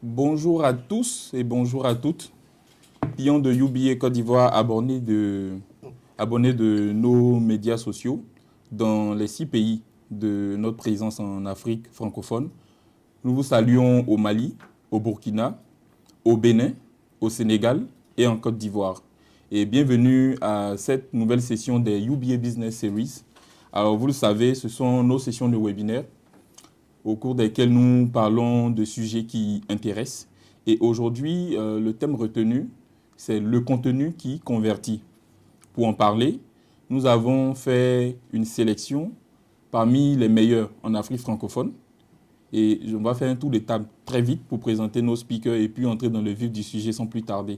Bonjour à tous et bonjour à toutes. Clients de UBA Côte d'Ivoire, abonnés de nos médias sociaux dans les 6 pays de notre présence en Afrique francophone. Nous vous saluons au Mali, au Burkina, au Bénin, au Sénégal et en Côte d'Ivoire. Et bienvenue à cette nouvelle session des UBA Business Series. Alors vous le savez, ce sont nos sessions de webinaire au cours desquels nous parlons de sujets qui intéressent. Et aujourd'hui, le thème retenu, c'est le contenu qui convertit. Pour en parler, nous avons fait une sélection parmi les meilleurs en Afrique francophone. Et on va faire un tour de table très vite pour présenter nos speakers et puis entrer dans le vif du sujet sans plus tarder.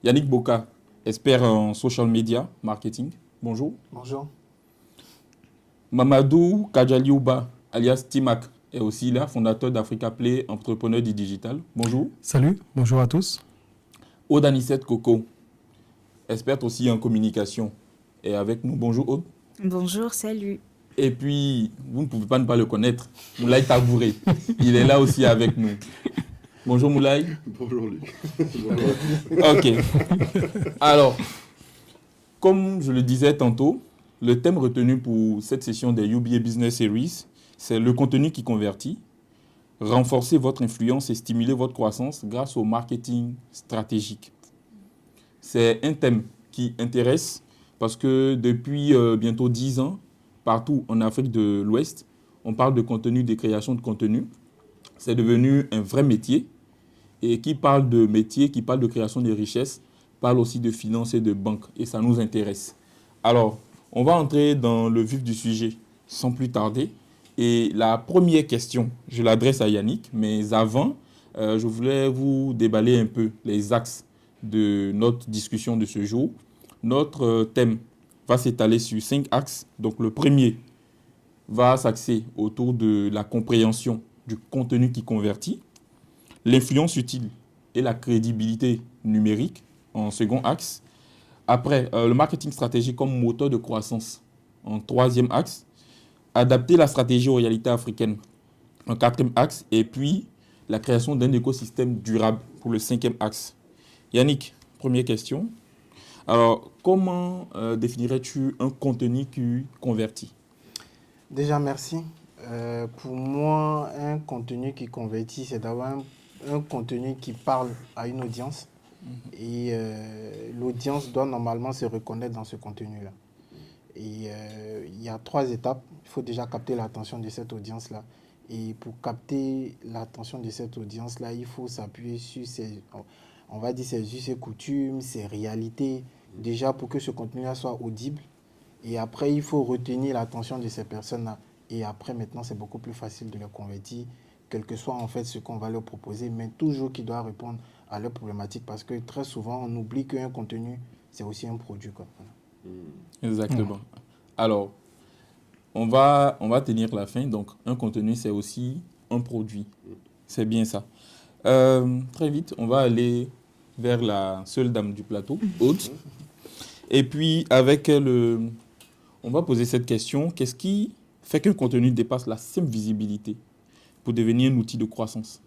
Yannick Boka, expert en social media marketing. Bonjour. Bonjour. Mamadou Kadjaliouba, alias Timac, est aussi là, fondateur d'Africa Play, entrepreneur du digital. Bonjour. Salut, bonjour à tous. Aude Anicette Coco, experte aussi en communication, est avec nous. Bonjour Aude. Bonjour, salut. Et puis, vous ne pouvez pas ne pas le connaître, Moulay Tabouré. Il est là aussi avec nous. Bonjour Moulay. Bonjour Luc. Ok. Alors, comme je le disais tantôt, le thème retenu pour cette session des UBA Business Series, c'est le contenu qui convertit, renforcer votre influence et stimuler votre croissance grâce au marketing stratégique. C'est un thème qui intéresse parce que depuis bientôt 10 ans, partout en Afrique de l'Ouest, on parle de contenu, de création de contenu. C'est devenu un vrai métier. Et qui parle de métier, qui parle de création de richesses, parle aussi de finances et de banque. Et ça nous intéresse. Alors, on va entrer dans le vif du sujet sans plus tarder. Et la première question, je l'adresse à Yannick. Mais avant, je voulais vous déballer un peu les axes de notre discussion de ce jour. Notre thème va s'étaler sur 5 axes. Donc, le premier va s'axer autour de la compréhension du contenu qui convertit, l'influence utile et la crédibilité numérique en second axe. Après, le marketing stratégique comme moteur de croissance en troisième axe. Adapter la stratégie aux réalités africaines en quatrième axe. Et puis, la création d'un écosystème durable pour le cinquième axe. Yannick, première question. Alors, comment définirais-tu un contenu qui convertit? Déjà, merci. Pour moi, un contenu qui convertit, c'est d'avoir un contenu qui parle à une audience. Et l'audience doit normalement se reconnaître dans ce contenu-là. Et il y a 3 étapes. Il faut déjà capter l'attention de cette audience-là. Et pour capter l'attention de cette audience-là, il faut s'appuyer sur on va dire ses us et coutumes, ses réalités, déjà pour que ce contenu-là soit audible. Et après, il faut retenir l'attention de ces personnes-là. Et après, maintenant, c'est beaucoup plus facile de les convertir, quel que soit en fait ce qu'on va leur proposer, mais toujours qu'ils doivent répondre à leurs problématiques, parce que très souvent, on oublie qu'un contenu, c'est aussi un produit, quoi. Exactement. Alors, on va tenir la fin. Donc, un contenu, c'est aussi un produit. C'est bien ça. Très vite, on va aller vers la seule dame du plateau, Aude. Et puis, on va poser cette question. Qu'est-ce qui fait qu'un contenu dépasse la simple visibilité pour devenir un outil de croissance?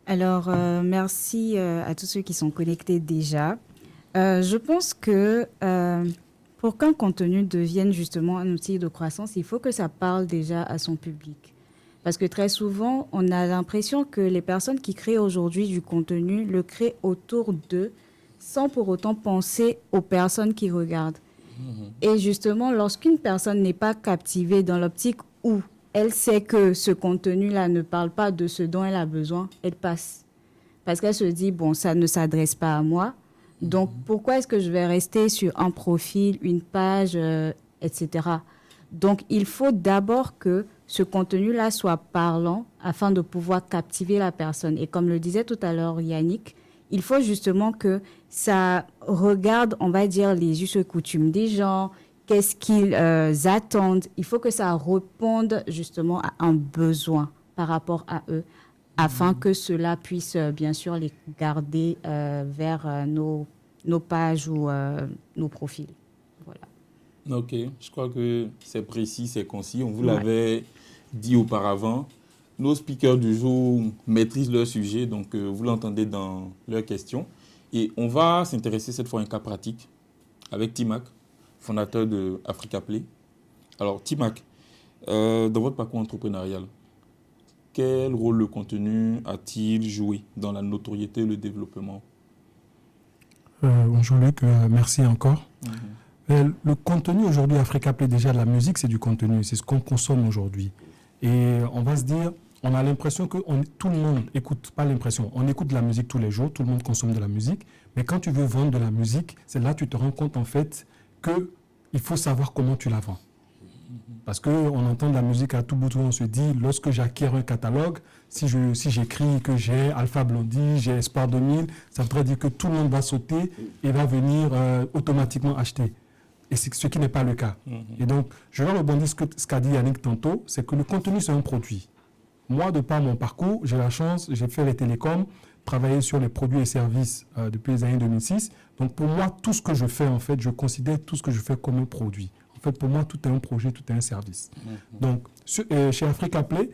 Alors, merci à tous ceux qui sont connectés déjà. Je pense que pour qu'un contenu devienne justement un outil de croissance, il faut que ça parle déjà à son public. Parce que très souvent, on a l'impression que les personnes qui créent aujourd'hui du contenu le créent autour d'eux, sans pour autant penser aux personnes qui regardent. Et justement, lorsqu'une personne n'est pas captivée dans l'optique où elle sait que ce contenu-là ne parle pas de ce dont elle a besoin, elle passe. Parce qu'elle se dit, bon, ça ne s'adresse pas à moi. Donc, pourquoi est-ce que je vais rester sur un profil, une page, etc. Donc, il faut d'abord que ce contenu-là soit parlant afin de pouvoir captiver la personne. Et comme le disait tout à l'heure Yannick, il faut justement que ça regarde, on va dire, les us et coutumes des gens, qu'est-ce qu'ils attendent. Il faut que ça réponde justement à un besoin par rapport à eux, afin que cela puisse bien sûr les garder vers nos pages ou nos profils. Voilà. Ok, je crois que c'est précis, c'est concis. On vous Ouais. l'avait dit auparavant. nos speakers du jour maîtrisent leur sujet, donc vous l'entendez dans leurs questions. Et on va s'intéresser cette fois à un cas pratique avec Timac, fondateur de Africa Play. Alors Timac, dans votre parcours entrepreneurial, quel rôle le contenu a-t-il joué dans la notoriété et le développement? Bonjour Luc, merci encore. Le contenu aujourd'hui, Africa Play, déjà la musique, c'est du contenu, c'est ce qu'on consomme aujourd'hui. Et on va se dire, on a l'impression que tout le monde écoute, pas l'impression, on écoute de la musique tous les jours, tout le monde consomme de la musique, mais quand tu veux vendre de la musique, c'est là que tu te rends compte en fait qu'il faut savoir comment tu la vends. Parce qu'on entend de la musique à tout bout de champ, on se dit, lorsque j'acquiers un catalogue, si j'écris que j'ai Alpha Blondie, j'ai Espoir 2000, ça voudrait dire que tout le monde va sauter et va venir automatiquement acheter. Et c'est ce qui n'est pas le cas. Et donc, je vais rebondir sur ce qu'a dit Yannick tantôt, c'est que le contenu, c'est un produit. Moi, de par mon parcours, j'ai la chance, j'ai fait les télécoms, travaillé sur les produits et services depuis les années 2006. Donc, pour moi, tout ce que je fais, en fait, je considère tout ce que je fais comme un produit. En fait, pour moi, tout est un projet, tout est un service. Donc, chez Africa Play,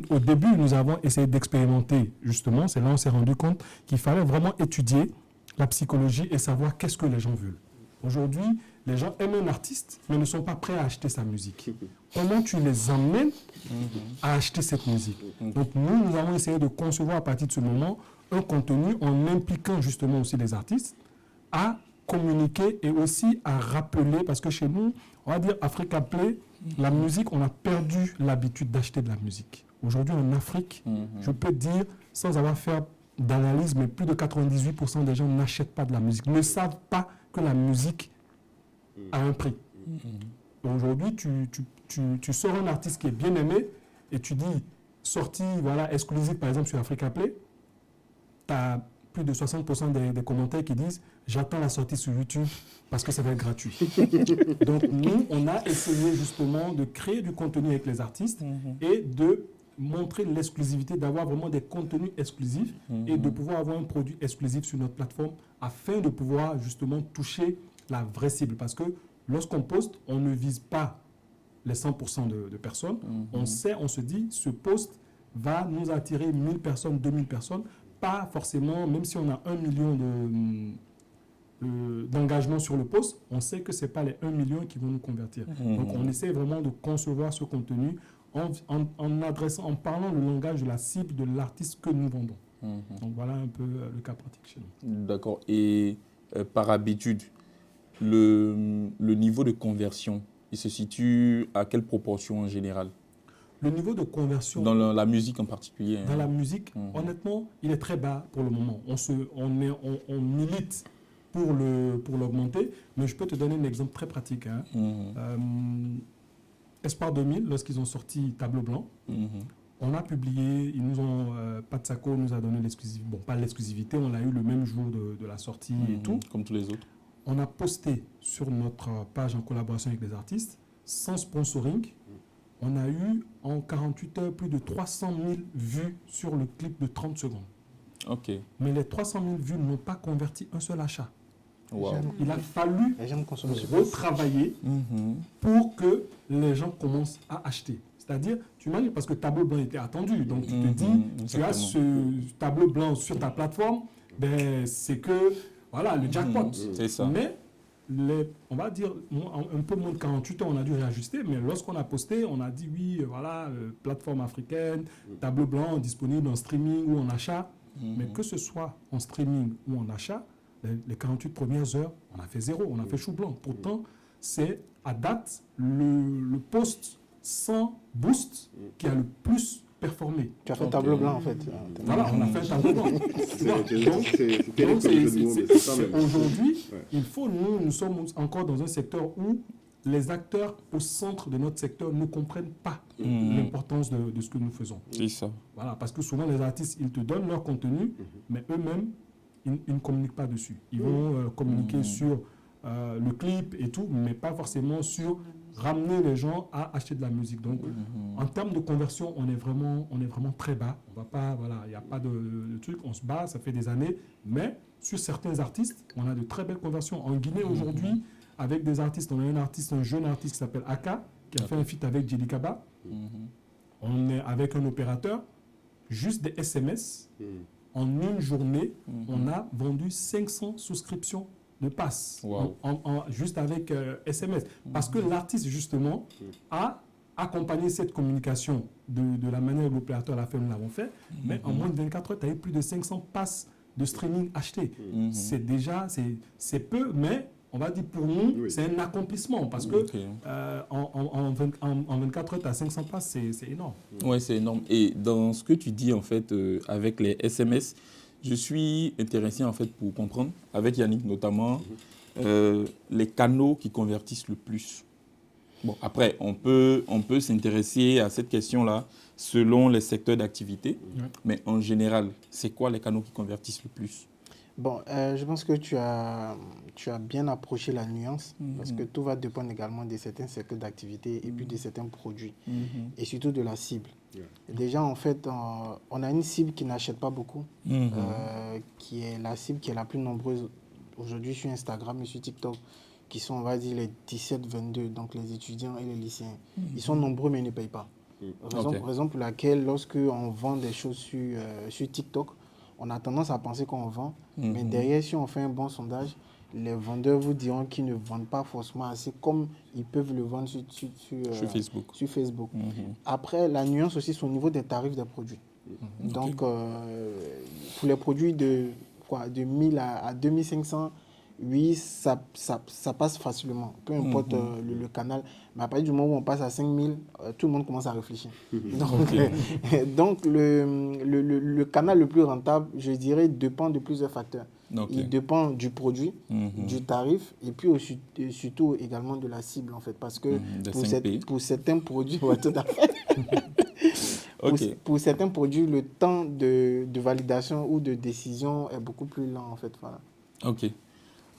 au début, nous avons essayé d'expérimenter, justement, c'est là où on s'est rendu compte qu'il fallait vraiment étudier la psychologie et savoir qu'est-ce que les gens veulent. Aujourd'hui, les gens aiment un artiste, mais ne sont pas prêts à acheter sa musique. Comment tu les emmènes à acheter cette musique? Donc, nous avons essayé de concevoir à partir de ce moment un contenu en impliquant justement aussi les artistes à communiquer et aussi à rappeler, parce que chez nous, on va dire Africa Play, la musique, on a perdu l'habitude d'acheter de la musique. Aujourd'hui, en Afrique, je peux dire, sans avoir fait d'analyse, mais plus de 98% des gens n'achètent pas de la musique, ne savent pas que la musique a un prix. Aujourd'hui, tu sors un artiste qui est bien aimé et tu dis, sortie voilà, exclusive par exemple sur Africa Play, tu as plus de 60% des commentaires qui disent « J'attends la sortie sur YouTube parce que ça va être gratuit. » Donc nous, on a essayé justement de créer du contenu avec les artistes et de montrer l'exclusivité, d'avoir vraiment des contenus exclusifs et de pouvoir avoir un produit exclusif sur notre plateforme afin de pouvoir justement toucher la vraie cible. Parce que lorsqu'on poste, on ne vise pas les 100% de personnes. On se dit, ce post va nous attirer 1000 personnes, 2000 personnes, pas forcément, même si on a 1 million d'engagement sur le post, on sait que ce n'est pas les 1 million qui vont nous convertir. Donc on essaie vraiment de concevoir ce contenu en parlant le langage de la cible de l'artiste que nous vendons. Donc voilà un peu le cas pratique chez nous. D'accord. Et par habitude, le niveau de conversion, il se situe à quelle proportion en général? Le niveau de conversion... Dans la musique en particulier. Dans la musique, honnêtement, il est très bas pour le moment. On milite pour l'augmenter, mais je peux te donner un exemple très pratique. Espoir 2000, lorsqu'ils ont sorti Tableau Blanc, on a publié, Patsako nous a donné l'exclusivité, bon pas l'exclusivité, on l'a eu le même jour de la sortie et tout. Comme tous les autres. On a posté sur notre page en collaboration avec les artistes, sans sponsoring, on a eu en 48 heures plus de 300 000 vues sur le clip de 30 secondes. Ok. Mais les 300 000 vues n'ont pas converti un seul achat. Wow. Il a fallu retravailler pour que les gens commencent à acheter. C'est-à-dire, tu imagines, parce que Tableau Blanc était attendu. Donc tu te dis, tu as ce Tableau Blanc sur ta plateforme, ben, c'est que, voilà, le jackpot. C'est ça. Mais, on va dire, un peu moins de 48 heures, on a dû réajuster, mais lorsqu'on a posté, on a dit, oui, voilà, plateforme africaine, Tableau Blanc disponible en streaming ou en achat. Mais que ce soit en streaming ou en achat, les 48 premières heures, on a fait zéro, on a fait chou blanc. Pourtant, c'est à date le post sans boost qui a le plus performé. Tu as fait Tableau Blanc en fait. Voilà, on a fait Tableau Blanc. Donc, aujourd'hui, il faut, nous sommes encore dans un secteur où les acteurs au centre de notre secteur ne comprennent pas l'importance de ce que nous faisons. C'est ça. Voilà, parce que souvent les artistes, ils te donnent leur contenu, mais eux-mêmes, ils ne communiquent pas dessus. Ils vont communiquer sur le clip et tout, mais pas forcément sur ramener les gens à acheter de la musique. Donc, en termes de conversion, on est vraiment très bas. On va pas, voilà, il n'y a pas de truc, on se bat, ça fait des années, mais sur certains artistes, on a de très belles conversions. En Guinée, aujourd'hui, avec des artistes, on a un jeune artiste qui s'appelle Aka, qui a fait un feat avec Jelly Kaba. On est avec un opérateur, juste des SMS. En une journée, on a vendu 500 souscriptions de passes, Wow. juste avec SMS. Parce que l'artiste, justement, a accompagné cette communication de la manière dont l'opérateur l'a fait, nous l'avons fait. Mais en moins de 24 heures, tu as eu plus de 500 passes de streaming achetées. C'est déjà, c'est peu, mais on va dire pour nous, c'est un accomplissement. Parce que en 24 heures, tu as 500 passes, c'est énorme. Oui, c'est énorme. Et dans ce que tu dis, en fait, avec les SMS, je suis intéressé, en fait, pour comprendre, avec Yannick notamment, les canaux qui convertissent le plus. Bon, après, on peut s'intéresser à cette question-là selon les secteurs d'activité, mais en général, c'est quoi les canaux qui convertissent le plus? Bon, je pense que tu as bien approché la nuance, parce que tout va dépendre également de certains secteurs d'activité et puis de certains produits, et surtout de la cible. Déjà, en fait, on a une cible qui n'achète pas beaucoup, qui est la cible qui est la plus nombreuse aujourd'hui sur Instagram et sur TikTok, qui sont, on va dire, les 17-22, donc les étudiants et les lycéens. Ils sont nombreux, mais ils ne payent pas. Raison pour laquelle, lorsque on vend des choses sur TikTok, on a tendance à penser qu'on vend, mais derrière, si on fait un bon sondage, les vendeurs vous diront qu'ils ne vendent pas forcément assez comme ils peuvent le vendre sur Facebook. Sur Facebook. Après, la nuance aussi, c'est au niveau des tarifs des produits. Donc, pour les produits de 1000 à 2500, oui, ça passe facilement, peu importe le canal. Mais à partir du moment où on passe à 5000, tout le monde commence à réfléchir. Donc, le canal le plus rentable, je dirais, dépend de plusieurs facteurs. Il dépend du produit, du tarif, et puis surtout également de la cible, en fait. Parce que pour certains produits, ouais, tout à fait. Pour certains produits, le temps de validation ou de décision est beaucoup plus lent, en fait. Voilà. Ok.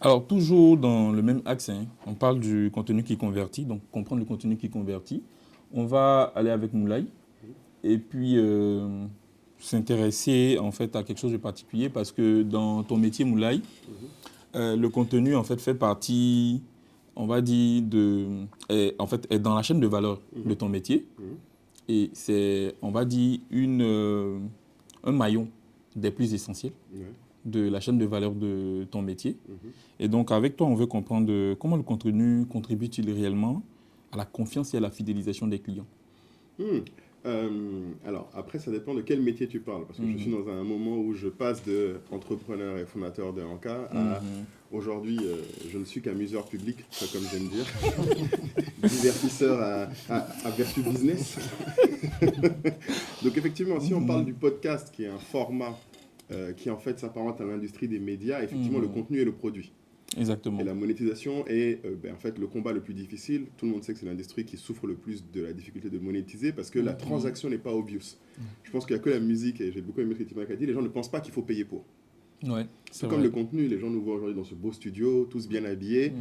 Alors, toujours dans le même axe, on parle du contenu qui convertit, donc comprendre le contenu qui convertit. On va aller avec Moulay et puis s'intéresser en fait à quelque chose de particulier parce que dans ton métier Moulay, le contenu en fait partie, on va dire, est dans la chaîne de valeur de ton métier et c'est, on va dire, un maillon des plus essentiels. De la chaîne de valeur de ton métier. Et donc, avec toi, on veut comprendre comment le contenu contribue-t-il réellement à la confiance et à la fidélisation des clients. Alors, après, ça dépend de quel métier tu parles. Parce que je suis dans un moment où je passe d'entrepreneur et fondateur de Anka à aujourd'hui, je ne suis qu'amuseur public, comme j'aime dire. Divertisseur à vertu business. Donc, effectivement, si on parle du podcast, qui est un format qui en fait s'apparente à l'industrie des médias, effectivement le contenu est le produit. Exactement. Et la monétisation est en fait le combat le plus difficile. Tout le monde sait que c'est l'industrie qui souffre le plus de la difficulté de monétiser parce que la transaction n'est pas obvious. Je pense qu'il n'y a que la musique, et j'ai beaucoup aimé ce que Timak a dit, les gens ne pensent pas qu'il faut payer pour. Ouais, c'est comme le contenu, les gens nous voient aujourd'hui dans ce beau studio, tous bien habillés,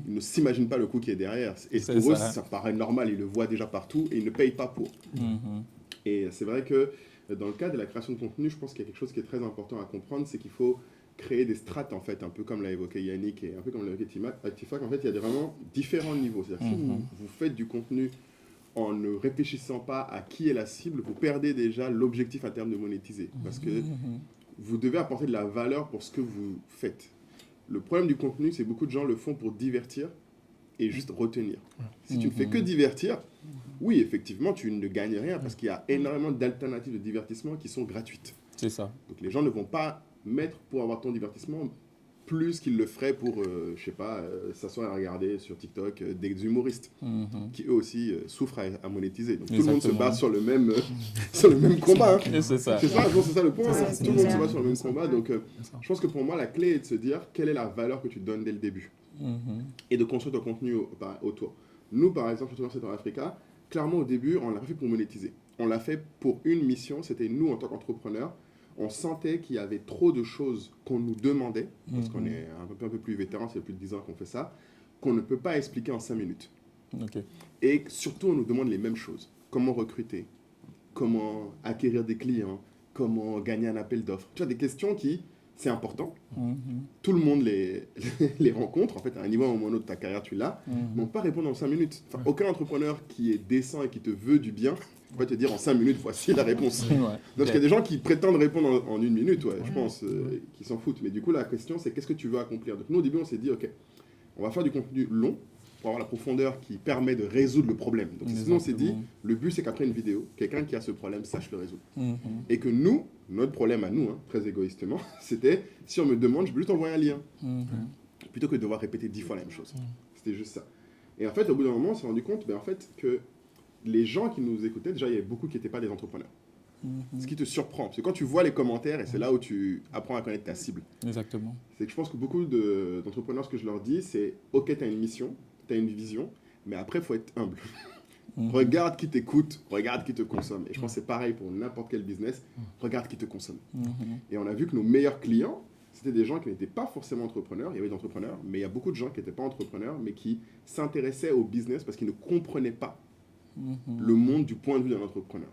ils ne s'imaginent pas le coût qui est derrière. Et pour eux, ça paraît normal, ils le voient déjà partout et ils ne payent pas pour. Et c'est vrai que dans le cas de la création de contenu, je pense qu'il y a quelque chose qui est très important à comprendre, c'est qu'il faut créer des strates, en fait, un peu comme l'a évoqué Yannick et un peu comme l'a évoqué Tifak. En fait, il y a vraiment différents niveaux. C'est-à-dire que si vous faites du contenu en ne réfléchissant pas à qui est la cible, vous perdez déjà l'objectif à terme de monétiser. Parce que vous devez apporter de la valeur pour ce que vous faites. Le problème du contenu, c'est que beaucoup de gens le font pour divertir et juste retenir. Si tu ne fais que divertir, oui, effectivement, tu ne gagnes rien parce qu'il y a énormément d'alternatives de divertissement qui sont gratuites. C'est ça. Donc les gens ne vont pas mettre pour avoir ton divertissement plus qu'ils le feraient pour, je sais pas, s'asseoir et regarder sur TikTok des humoristes qui eux aussi souffrent à monétiser. Donc tout le monde se bat sur le même, sur le même combat. Hein. C'est ça. C'est ça, c'est ça le point. Hein. Tout le monde se bat sur le même combat. Donc je pense que pour moi, la clé est de se dire quelle est la valeur que tu donnes dès le début et de construire ton contenu autour. Nous, par exemple, sur Sector Africa, clairement au début, on l'a pas fait pour monétiser. On l'a fait pour une mission, c'était nous en tant qu'entrepreneurs. On sentait qu'il y avait trop de choses qu'on nous demandait, parce qu'on est un peu plus vétéran, c'est plus de 10 ans qu'on fait ça, qu'on ne peut pas expliquer en 5 minutes. Et surtout, on nous demande les mêmes choses. Comment recruter? Comment acquérir des clients? Comment gagner un appel d'offres? Tu vois, des questions qui c'est important. Tout le monde les rencontre. En fait, à un niveau ou à un moment de ta carrière, tu l'as. Mais on ne peut pas répondre en 5 minutes. Enfin, aucun entrepreneur qui est décent et qui te veut du bien va te dire en 5 minutes, voici la réponse. Donc, il y a des gens qui prétendent répondre en 1 minute, je pense, qui s'en foutent. Mais du coup, la question, c'est qu'est-ce que tu veux accomplir? Donc, nous, au début, on s'est dit, OK, on va faire du contenu long pour avoir la profondeur qui permet de résoudre le problème. Donc, sinon, on s'est dit, le but, c'est qu'après une vidéo, quelqu'un qui a ce problème sache le résoudre. Et que nous, notre problème à nous, très égoïstement, c'était, si on me demande, je peux juste envoyer un lien. Plutôt que de devoir répéter 10 fois la même chose. C'était juste ça. Et en fait, au bout d'un moment, on s'est rendu compte en fait, que les gens qui nous écoutaient, déjà, il y avait beaucoup qui n'étaient pas des entrepreneurs. Ce qui te surprend. Parce que quand tu vois les commentaires, et c'est là où tu apprends à connaître ta cible. Exactement. C'est que je pense que beaucoup d'entrepreneurs, ce que je leur dis, c'est « Ok, tu as une mission, tu as une vision, mais après, il faut être humble. Regarde qui t'écoute, regarde qui te consomme. » Et je pense que c'est pareil pour n'importe quel business. Regarde qui te consomme. Et on a vu que nos meilleurs clients, c'était des gens qui n'étaient pas forcément entrepreneurs. Il y avait des entrepreneurs, mais il y a beaucoup de gens qui n'étaient pas entrepreneurs, mais qui s'intéressaient au business parce qu'ils ne comprenaient pas le monde du point de vue d'un entrepreneur.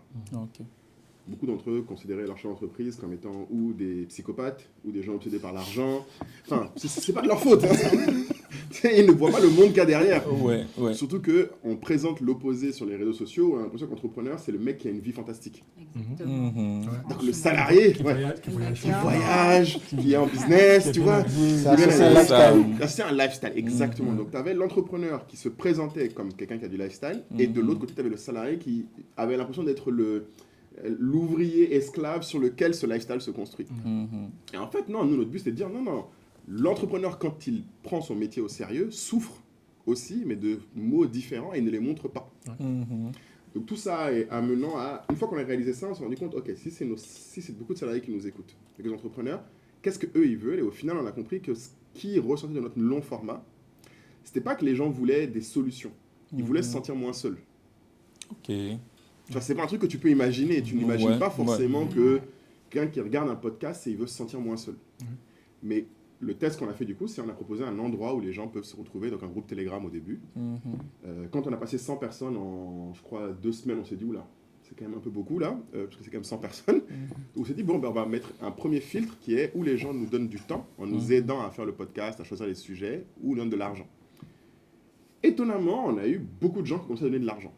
Beaucoup d'entre eux considéraient leur chef d'entreprise comme étant ou des psychopathes, ou des gens obsédés par l'argent. Enfin, c'est pas de leur faute. Ils ne voient pas le monde qu'il y a derrière. Surtout qu'on présente l'opposé sur les réseaux sociaux. On a l'impression qu'entrepreneur, c'est le mec qui a une vie fantastique. Donc le salarié, qui voyage, qui est en business, tu vois. C'est un lifestyle, exactement. Donc tu avais l'entrepreneur qui se présentait comme quelqu'un qui a du lifestyle, et de l'autre côté, tu avais le salarié qui avait l'impression d'être l'ouvrier esclave sur lequel ce lifestyle se construit. Et en fait, non, nous, notre but, c'est de dire, non, l'entrepreneur, quand il prend son métier au sérieux, souffre aussi, mais de mots différents, et ne les montre pas. Donc tout ça est amenant à... Une fois qu'on a réalisé ça, on s'est rendu compte, ok, si c'est beaucoup de salariés qui nous écoutent, et les entrepreneurs, qu'est-ce qu'eux, ils veulent? Et au final, on a compris que ce qui ressortait de notre long format, c'était pas que les gens voulaient des solutions. Ils voulaient se sentir moins seuls. C'est pas un truc que tu peux imaginer. Tu n'imagines pas forcément que quelqu'un qui regarde un podcast et il veut se sentir moins seul. Mais le test qu'on a fait du coup, c'est qu'on a proposé un endroit où les gens peuvent se retrouver, donc un groupe Telegram au début. Quand on a passé 100 personnes en, je crois, 2 semaines, on s'est dit, oula, c'est quand même un peu beaucoup là, parce que c'est quand même 100 personnes. Donc on s'est dit, bon, on va mettre un premier filtre qui est où les gens nous donnent du temps en nous aidant à faire le podcast, à choisir les sujets, ou nous donnent de l'argent. Étonnamment, on a eu beaucoup de gens qui ont commencé à donner de l'argent.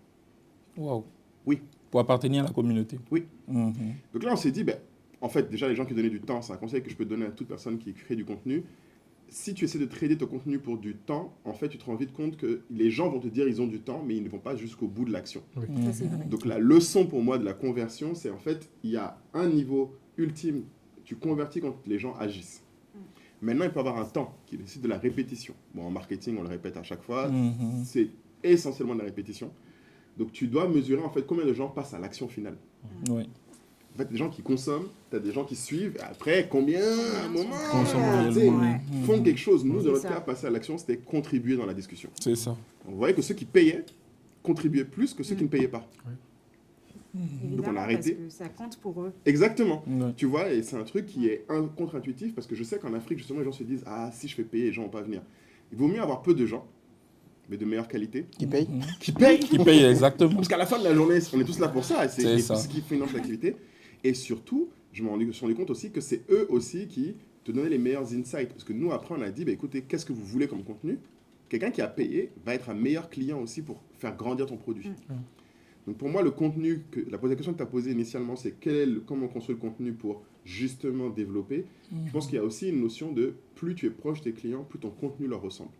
Oui. Pour appartenir à la communauté. Oui. Donc là, on s'est dit, en fait, déjà, les gens qui donnaient du temps, c'est un conseil que je peux donner à toute personne qui crée du contenu. Si tu essaies de trader ton contenu pour du temps, en fait, tu te rends vite compte que les gens vont te dire qu'ils ont du temps, mais ils ne vont pas jusqu'au bout de l'action. Donc la leçon pour moi de la conversion, c'est en fait, il y a un niveau ultime, tu convertis quand les gens agissent. Maintenant, il peut y avoir un temps qui nécessite de la répétition. Bon, en marketing, on le répète à chaque fois, c'est essentiellement de la répétition. Donc, tu dois mesurer, en fait, combien de gens passent à l'action finale. En fait, des gens qui consomment, tu as des gens qui suivent, et après, combien, à un moment, font quelque chose. Nous, dans notre cas, passer à l'action, c'était contribuer dans la discussion. C'est ça. On voyait que ceux qui payaient contribuaient plus que ceux qui ne payaient pas. Donc, on a arrêté. Parce que ça compte pour eux. Exactement. Tu vois, et c'est un truc qui est contre-intuitif, parce que je sais qu'en Afrique, justement, les gens se disent, ah, si je fais payer, les gens vont pas venir. Il vaut mieux avoir peu de gens, mais de meilleure qualité. Qui paye Qui paye, exactement. Parce qu'à la fin de la journée, on est tous là pour ça. C'est ça. ce qui finance l'activité. Et surtout, je me suis rendu compte aussi que c'est eux aussi qui te donnaient les meilleurs insights. Parce que nous, après, on a dit, écoutez, qu'est-ce que vous voulez comme contenu? Quelqu'un qui a payé va être un meilleur client aussi pour faire grandir ton produit. Donc pour moi, le contenu, la question que tu as posée initialement, c'est comment on construit le contenu pour justement développer. Je pense qu'il y a aussi une notion de plus tu es proche des clients, plus ton contenu leur ressemble.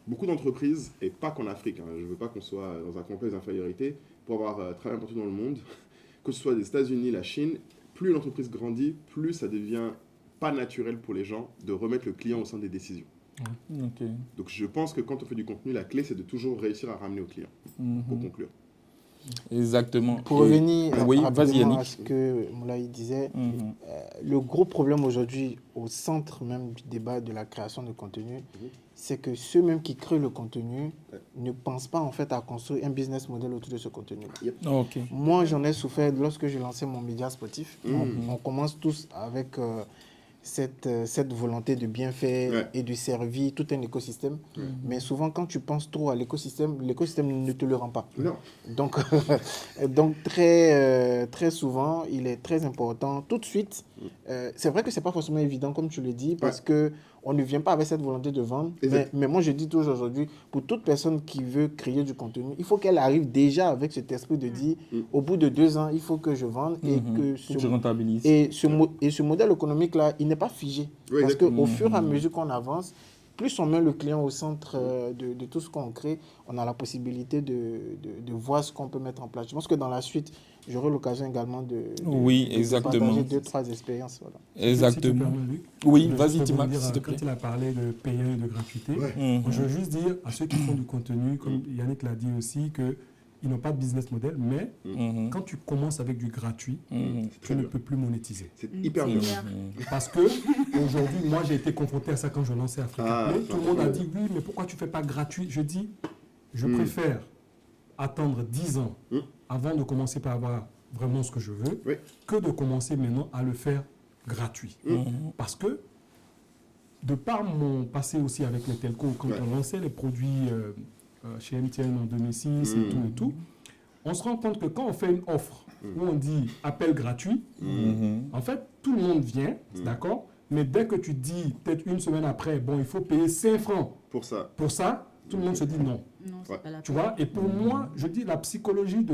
Beaucoup d'entreprises, et pas qu'en Afrique, je ne veux pas qu'on soit dans un complexe d'infériorité, pour avoir travaillé partout dans le monde, que ce soit des États-Unis, la Chine, plus l'entreprise grandit, plus ça devient pas naturel pour les gens de remettre le client au centre des décisions. Donc je pense que quand on fait du contenu, la clé c'est de toujours réussir à ramener au client, pour conclure. Exactement. Pour revenir à ce que Moulaye disait, le gros problème aujourd'hui au centre même du débat de la création de contenu, c'est que ceux même qui créent le contenu ne pensent pas en fait à construire un business model autour de ce contenu. Moi, j'en ai souffert lorsque j'ai lancé mon média sportif. On commence tous avec cette volonté de bien faire et de servir tout un écosystème. Mais souvent, quand tu penses trop à l'écosystème ne te le rend pas. Non. Donc très souvent, il est très important tout de suite. C'est vrai que ce n'est pas forcément évident, comme tu le dis, parce que on ne vient pas avec cette volonté de vendre. Mais moi, je dis toujours aujourd'hui, pour toute personne qui veut créer du contenu, il faut qu'elle arrive déjà avec cet esprit de dire, au bout de 2 ans, il faut que je vende et que je rentabilise. Et ce modèle économique-là, il n'est pas figé. Parce qu'au fur et à mesure qu'on avance, plus on met le client au centre de tout ce qu'on crée, on a la possibilité de voir ce qu'on peut mettre en place. Je pense que dans la suite, j'aurai l'occasion également de partager 2-3 expériences. Voilà. Exactement. Si tu permets, Luc, oui, vas-y, Timax, s'il te plaît. Quand il a parlé de payant et de gratuité, je veux juste dire à ceux qui font du contenu, comme Yannick l'a dit aussi, qu'ils n'ont pas de business model, mais quand tu commences avec du gratuit, tu ne peux plus monétiser. C'est hyper bien. Parce que aujourd'hui, moi j'ai été confronté à ça quand je lançais Africa Play. Tout le monde a dit oui, mais pourquoi tu ne fais pas gratuit? Je dis, je préfère attendre 10 ans avant de commencer par avoir vraiment ce que je veux, que de commencer maintenant à le faire gratuit. Parce que, de par mon passé aussi avec les telcos, quand on lançait les produits chez MTN en 2006 et tout, on se rend compte que quand on fait une offre où on dit appel gratuit, en fait, tout le monde vient, d'accord, mais dès que tu dis, peut-être une semaine après, bon, il faut payer 5 francs pour ça, tout le monde se dit non. Tu vois, et pour moi, je dis la psychologie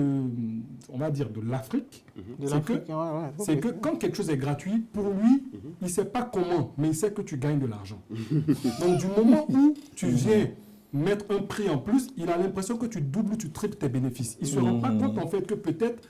on va dire, de l'Afrique, c'est que quand quelque chose est gratuit, pour lui, il ne sait pas comment, mais il sait que tu gagnes de l'argent. Donc, du moment où tu viens mettre un prix en plus, il a l'impression que tu doubles ou tu triples tes bénéfices. Il ne se rend pas compte, en fait, que peut-être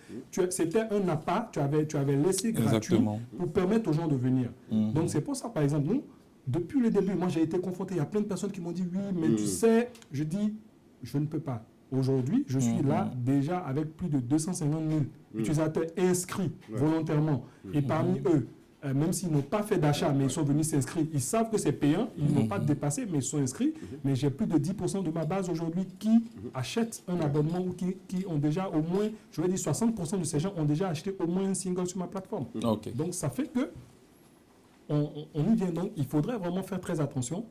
c'était un appât, tu avais laissé gratuit pour permettre aux gens de venir. Donc, c'est pour ça, par exemple, nous, depuis le début, moi, j'ai été confronté. Il y a plein de personnes qui m'ont dit, oui, mais tu sais, je dis, je ne peux pas. Aujourd'hui, je suis là déjà avec plus de 250 000 utilisateurs inscrits volontairement. Et parmi eux, même s'ils n'ont pas fait d'achat, mais ils sont venus s'inscrire, ils savent que c'est payant, ils n'ont pas dépassé, mais ils sont inscrits. Mais j'ai plus de 10% de ma base aujourd'hui qui achètent un abonnement ou qui ont déjà au moins, je vais dire 60% de ces gens ont déjà acheté au moins un single sur ma plateforme. Donc ça fait que on y vient. Donc il faudrait vraiment faire très attention.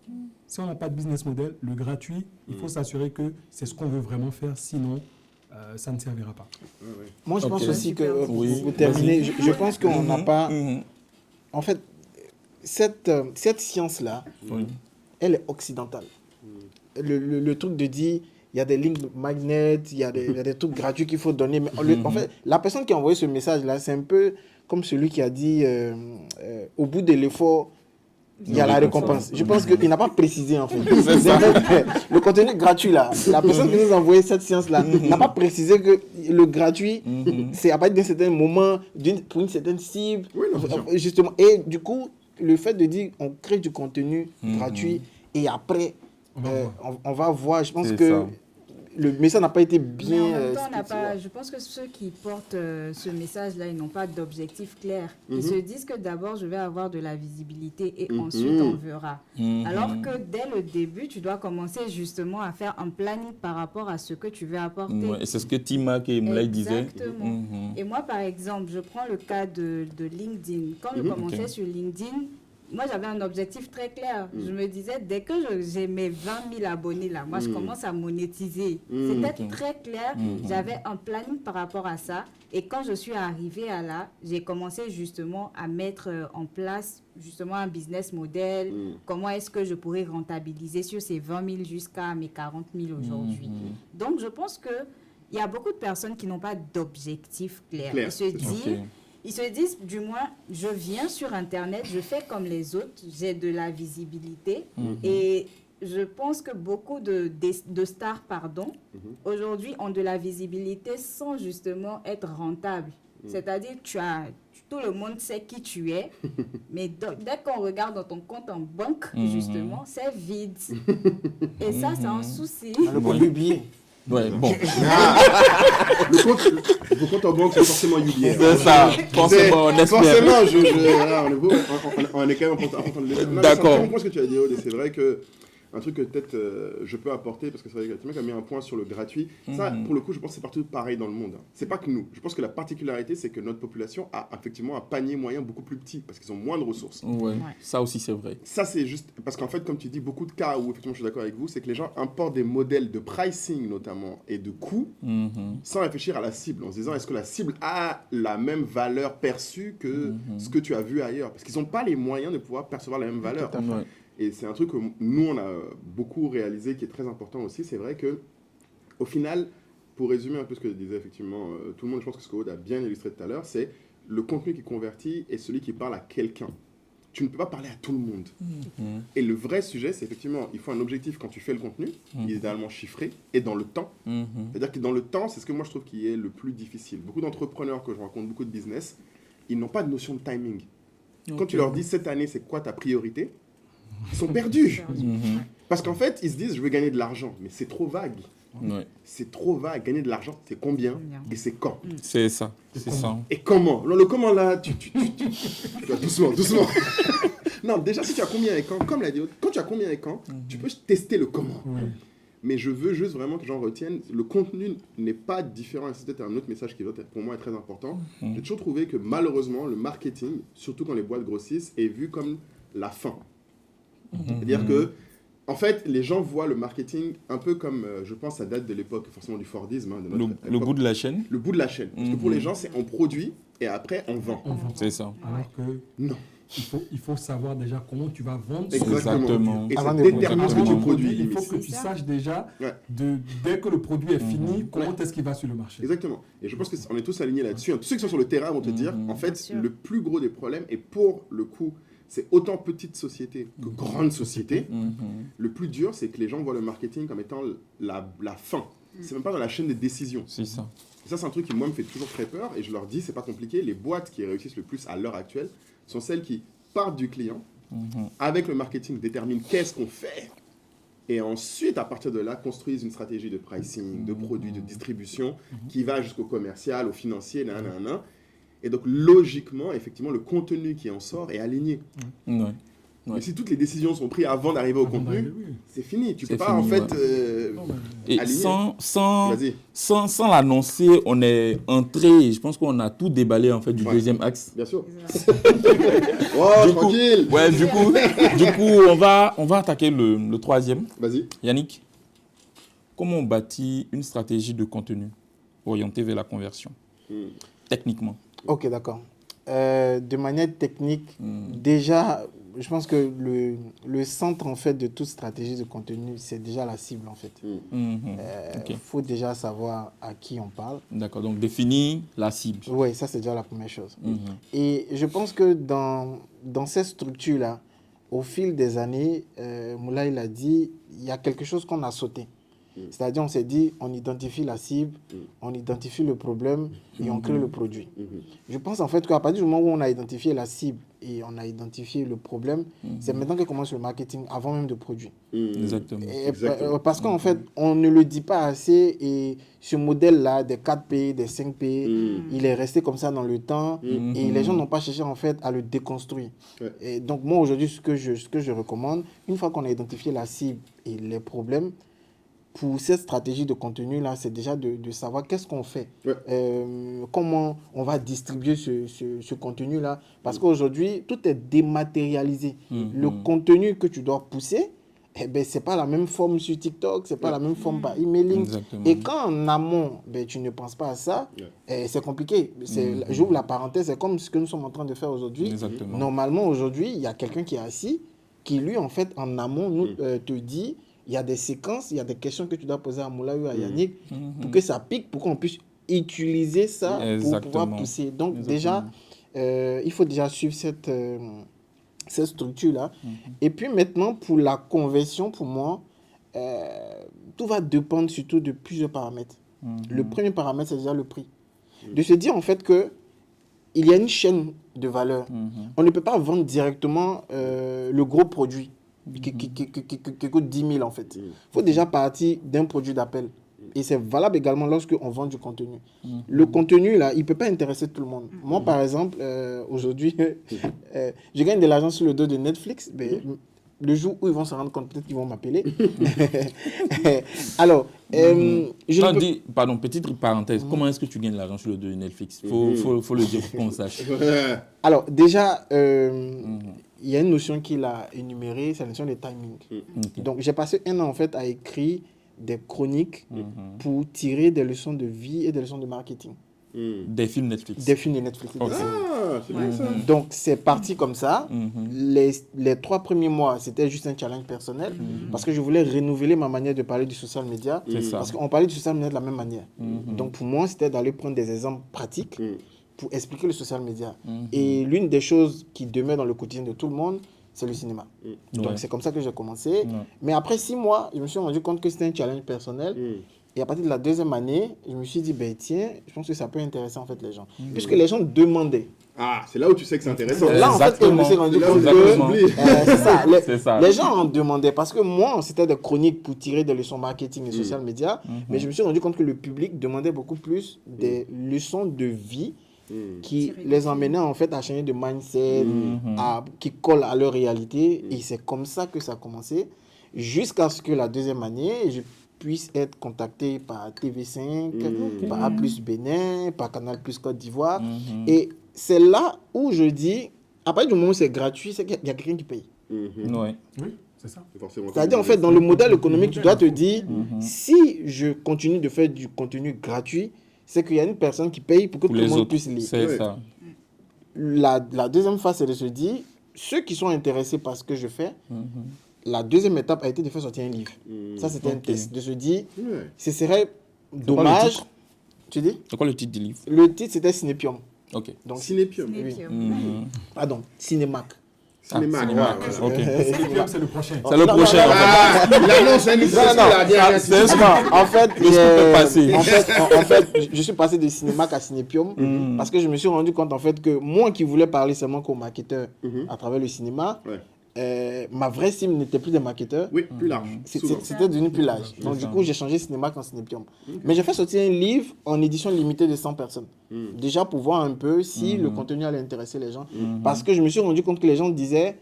Si on n'a pas de business model, le gratuit, il faut s'assurer que c'est ce qu'on veut vraiment faire, sinon ça ne servira pas. Moi je pense aussi que, pour terminer, je pense qu'on n'a pas... En fait, cette science-là, elle est occidentale. Le truc de dire, il y a des link magnets, il y a des trucs gratuits qu'il faut donner. Mais en fait, la personne qui a envoyé ce message-là, c'est un peu comme celui qui a dit, au bout de l'effort, il y a la récompense. Je pense qu'il n'a pas précisé, en fait. Le contenu gratuit, là, la personne qui nous a envoyé cette science-là n'a pas précisé que le gratuit, c'est à partir d'un certain moment, pour une certaine cible. Justement. Et du coup, le fait de dire on crée du contenu gratuit et après, on va voir, je pense que le message n'a pas été bien... Mais en même temps, je pense que ceux qui portent ce message-là, ils n'ont pas d'objectif clair. Ils se disent que d'abord, je vais avoir de la visibilité et ensuite, on verra. Alors que dès le début, tu dois commencer justement à faire un planning par rapport à ce que tu veux apporter. Et c'est ce que Timax et Mlay disaient. Exactement. Et moi, par exemple, je prends le cas de LinkedIn. Quand je commençais sur LinkedIn, moi, j'avais un objectif très clair. Je me disais, dès que j'ai mes 20 000 abonnés, là, moi, je commence à monétiser. C'était très clair. J'avais un planning par rapport à ça. Et quand je suis arrivée à là, j'ai commencé justement à mettre en place justement un business model. Comment est-ce que je pourrais rentabiliser sur ces 20 000 jusqu'à mes 40 000 aujourd'hui. Donc, je pense qu'il y a beaucoup de personnes qui n'ont pas d'objectif clair. Ils se disent, du moins, je viens sur Internet, je fais comme les autres, j'ai de la visibilité. Et je pense que beaucoup de stars, aujourd'hui, ont de la visibilité sans justement être rentables. C'est-à-dire, tout le monde sait qui tu es, mais dès qu'on regarde dans ton compte en banque, justement, c'est vide. Et ça, c'est un souci. Le produit billet. Ouais, bon. Le compte en banque, c'est forcément UBA. C'est ça, forcément, on espère. Forcément, on est quand même en train de le dire. D'accord. Je comprends ce que tu as dit, Aude, c'est vrai que un truc que peut-être je peux apporter, parce que c'est vrai que tu as mis un point sur le gratuit. Ça, pour le coup, je pense que c'est partout pareil dans le monde. C'est pas que nous. Je pense que la particularité, c'est que notre population a effectivement un panier moyen beaucoup plus petit, parce qu'ils ont moins de ressources. Ouais. Ça aussi, c'est vrai. Ça, c'est juste, parce qu'en fait, comme tu dis, beaucoup de cas où, effectivement, je suis d'accord avec vous, c'est que les gens importent des modèles de pricing, notamment, et de coûts, sans réfléchir à la cible, en se disant, est-ce que la cible a la même valeur perçue que ce que tu as vu ailleurs? Parce qu'ils n'ont pas les moyens de pouvoir percevoir la même valeur. Ouais. Et c'est un truc que nous, on a beaucoup réalisé, qui est très important aussi. C'est vrai que, au final, pour résumer un peu ce que disait effectivement tout le monde, je pense que ce que Aude a bien illustré tout à l'heure, c'est le contenu qui convertit est celui qui parle à quelqu'un. Tu ne peux pas parler à tout le monde. Et le vrai sujet, c'est effectivement, il faut un objectif quand tu fais le contenu, idéalement chiffré, et dans le temps. C'est-à-dire que dans le temps, c'est ce que moi je trouve qui est le plus difficile. Beaucoup d'entrepreneurs que je rencontre, beaucoup de business, ils n'ont pas de notion de timing. Quand tu leur dis cette année, c'est quoi ta priorité, ils sont perdus. Parce qu'en fait, ils se disent, je veux gagner de l'argent. Mais c'est trop vague. Ouais. C'est trop vague. Gagner de l'argent, c'est combien et c'est quand. C'est ça. C'est ça. Et comment? Alors, le comment là, tu doucement, doucement. Non, déjà, si tu as combien et quand, comme l'a dit Aude, quand tu as combien et quand, tu peux tester le comment. Mais je veux juste vraiment que les gens retiennent, le contenu n'est pas différent. Et c'est peut-être un autre message qui, pour moi, est très important. J'ai toujours trouvé que malheureusement, le marketing, surtout quand les boîtes grossissent, est vu comme la fin. C'est-à-dire que, en fait, les gens voient le marketing un peu comme, je pense, ça date de l'époque, forcément du Fordisme. Hein, le bout de la chaîne. Le bout de la chaîne. Parce que pour les gens, c'est on produit et après on vend. C'est ça. Alors que non. Il faut savoir déjà comment tu vas vendre. Exactement. Et ça détermine ce que tu produis. Il faut que tu saches déjà, dès que le produit est fini, comment est-ce qu'il va sur le marché. Exactement. Et je pense qu'on est tous alignés là-dessus. Tous ceux qui sont sur le terrain vont te dire, en fait, le plus gros des problèmes, et pour le coup, c'est autant petite société que grande société, le plus dur, c'est que les gens voient le marketing comme étant la fin. C'est même pas dans la chaîne des décisions. C'est ça. Et ça, c'est un truc qui, moi, me fait toujours très peur. Et je leur dis, c'est pas compliqué. Les boîtes qui réussissent le plus à l'heure actuelle sont celles qui partent du client, avec le marketing, déterminent qu'est-ce qu'on fait. Et ensuite, à partir de là, construisent une stratégie de pricing, de produits, de distribution, qui va jusqu'au commercial, au financier, nanana. Et donc, logiquement, effectivement, le contenu qui en sort est aligné. Mais si toutes les décisions sont prises avant d'arriver au contenu, c'est fini. Tu peux pas, en fait, et aligner. sans l'annoncer, on est entré, je pense qu'on a tout déballé, en fait, du deuxième axe. Bien sûr. Oh, tranquille. Du coup, on va attaquer le troisième. Vas-y. Yannick, comment on bâtit une stratégie de contenu orientée vers la conversion, techniquement? Ok, d'accord. De manière technique, déjà, je pense que le centre en fait de toute stratégie de contenu, c'est déjà la cible en fait. Il faut déjà savoir à qui on parle. D'accord, donc définir la cible. Oui, ça c'est déjà la première chose. Et je pense que dans cette structure-là, au fil des années, Moulay l'a dit, il y a quelque chose qu'on a sauté. C'est-à-dire, on s'est dit, on identifie la cible, on identifie le problème et on crée le produit. Je pense en fait qu'à partir du moment où on a identifié la cible et on a identifié le problème, c'est maintenant que commence le marketing, avant même de produire. Exactement. Parce qu'en fait, on ne le dit pas assez et ce modèle-là, des 4P, des 5P, il est resté comme ça dans le temps et les gens n'ont pas cherché en fait à le déconstruire. Et donc moi aujourd'hui, ce que je recommande, une fois qu'on a identifié la cible et les problèmes, pour cette stratégie de contenu-là, c'est déjà de savoir qu'est-ce qu'on fait, comment on va distribuer ce contenu-là. Parce qu'aujourd'hui, tout est dématérialisé. Le contenu que tu dois pousser, ce n'est pas la même forme sur TikTok, ce n'est pas la même forme par emailing. Exactement. Et quand en amont, tu ne penses pas à ça, c'est compliqué. J'ouvre la parenthèse, c'est comme ce que nous sommes en train de faire aujourd'hui. Exactement. Normalement, aujourd'hui, il y a quelqu'un qui est assis, qui lui, en fait, en amont, te dit... Il y a des séquences, il y a des questions que tu dois poser à Moulay ou à Yannick pour que ça pique, pour qu'on puisse utiliser ça pour pouvoir pousser. Donc déjà, il faut déjà suivre cette structure-là. Et puis maintenant, pour la conversion, pour moi, tout va dépendre surtout de plusieurs paramètres. Le premier paramètre, c'est déjà le prix. De se dire en fait que il y a une chaîne de valeur. On ne peut pas vendre directement le gros produit. Qui coûte 10 000 en fait. Il faut déjà partir d'un produit d'appel. Et c'est valable également lorsque on vend du contenu. Le contenu, là, il ne peut pas intéresser tout le monde. Moi, par exemple, aujourd'hui, je gagne de l'argent sur le dos de Netflix. Mais le jour où ils vont se rendre compte, peut-être qu'ils vont m'appeler. Alors, pardon, petite parenthèse. Comment est-ce que tu gagnes l'argent sur le dos de Netflix? Faut le dire pour qu'on sache. Alors, déjà, il y a une notion qu'il a énumérée, c'est la notion de timing. Okay. Donc, j'ai passé 1 an, en fait, à écrire des chroniques pour tirer des leçons de vie et des leçons de marketing. Des films Netflix. Des films de Netflix. Okay. Ah, c'est bien ça. Donc, c'est parti comme ça. Les 3 premiers mois, c'était juste un challenge personnel parce que je voulais renouveler ma manière de parler du social media. Parce qu'on parlait du social media de la même manière. Donc, pour moi, c'était d'aller prendre des exemples pratiques pour expliquer le social media. Et l'une des choses qui demeure dans le quotidien de tout le monde, c'est le cinéma. Donc, c'est comme ça que j'ai commencé. Mais après 6 mois, je me suis rendu compte que c'était un challenge personnel. Et à partir de la 2e année, je me suis dit, ben tiens, je pense que ça peut intéresser en fait les gens. Puisque les gens demandaient. Ah, c'est là où tu sais que c'est intéressant. Là, en fait, je me suis rendu compte que c'est ça. Les gens en demandaient. Parce que moi, c'était des chroniques pour tirer des leçons marketing et social media. Mais je me suis rendu compte que le public demandait beaucoup plus des leçons de vie qui les emmenaient en fait à changer de mindset, qui collent à leur réalité. Et c'est comme ça que ça a commencé. Jusqu'à ce que la 2e année, je puisse être contacté par TV5, par A+ Bénin, par Canal+ Côte d'Ivoire. Et c'est là où je dis, à partir du moment où c'est gratuit, c'est qu'il y a quelqu'un qui paye. Oui, c'est ça. C'est-à-dire, en fait, dans le modèle économique, tu dois te dire, si je continue de faire du contenu gratuit, c'est qu'il y a une personne qui paye pour que tout le monde puisse lire. C'est ça. La 2e phase, c'est de se dire, ceux qui sont intéressés par ce que je fais, la 2e étape a été de faire sortir un livre. Ça, c'était un test. De se dire, ce serait dommage. Tu dis? C'est quoi le titre du livre? Le titre, c'était Cinépium. Ok. Donc, Cinépium. Oui. Pardon, Cinémac. Cinémac. Ok. Cinépium, c'est le prochain. C'est le prochain. L'annonce, En fait, je suis passé de Cinémac à Cinépium parce que je me suis rendu compte en fait que moi qui voulais parler seulement qu'aux marketeurs à travers le cinéma, ma vraie cible n'était plus des marketeurs. Oui, plus large. C'était devenu plus large. Donc, du coup, j'ai changé Cinémac en Cinépium. Mais j'ai fait sortir un livre en édition limitée de 100 personnes. Déjà pour voir un peu si le contenu allait intéresser les gens. Parce que je me suis rendu compte que les gens disaient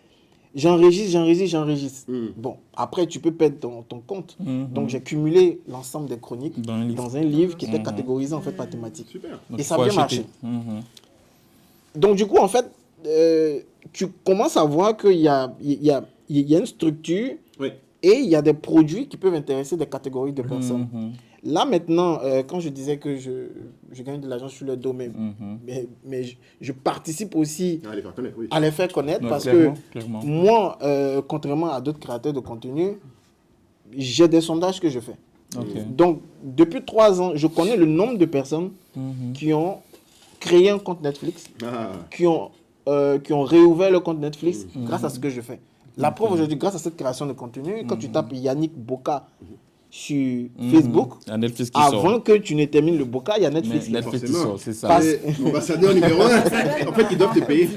j'enregistre. Bon, après, tu peux perdre ton compte. Donc, j'ai cumulé l'ensemble des chroniques dans un livre qui était catégorisé en fait par thématique. Super. Et ça a bien marché. Donc, du coup, en fait, tu commences à voir qu'il y a une structure et il y a des produits qui peuvent intéresser des catégories de personnes. Là, maintenant, quand je disais que je gagne de l'argent sur le dos, mais je participe aussi à les faire connaître parce que moi, contrairement à d'autres créateurs de contenu, j'ai des sondages que je fais. Donc, depuis 3 ans, je connais le nombre de personnes qui ont créé un compte Netflix, qui ont réouvert le compte Netflix grâce à ce que je fais. La preuve aujourd'hui, grâce à cette création de contenu, quand tu tapes Yannick Boka sur Facebook, avant que tu ne termines le Boka, il y a Netflix. Netflix qui sort, c'est ça. Ambassadeur numéro 1. En fait, ils doivent te payer.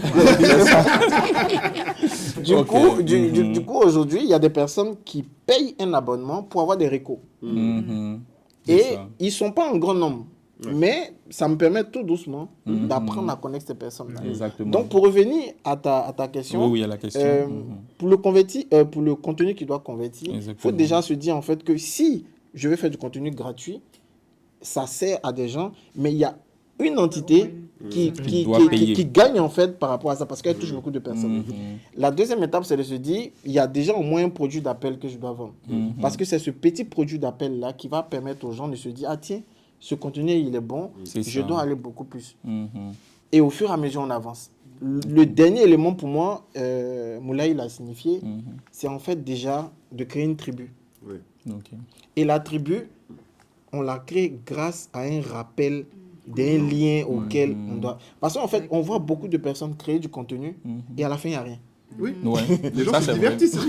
Du coup, aujourd'hui, il y a des personnes qui payent un abonnement pour avoir des récos. Et ils ne sont pas en grand nombre. Mais ça me permet tout doucement d'apprendre à connaître ces personnes-là. Donc, pour revenir à ta question, oui, à la question. Pour le contenu qui doit convertir, il faut déjà se dire en fait que si je veux faire du contenu gratuit, ça sert à des gens, mais il y a une entité qui gagne en fait par rapport à ça parce qu'elle touche beaucoup de personnes. La 2e étape, c'est de se dire, il y a déjà au moins un produit d'appel que je dois vendre. Parce que c'est ce petit produit d'appel-là qui va permettre aux gens de se dire, ah tiens, ce contenu, il est bon, je dois aller beaucoup plus. Et au fur et à mesure, on avance. Le dernier élément pour moi, Moulay l'a signifié, c'est en fait déjà de créer une tribu. Et la tribu, on l'a créée grâce à un rappel d'un lien auquel on doit... Parce qu'en fait, on voit beaucoup de personnes créer du contenu et à la fin, il n'y a rien. Oui, les gens se divertissent.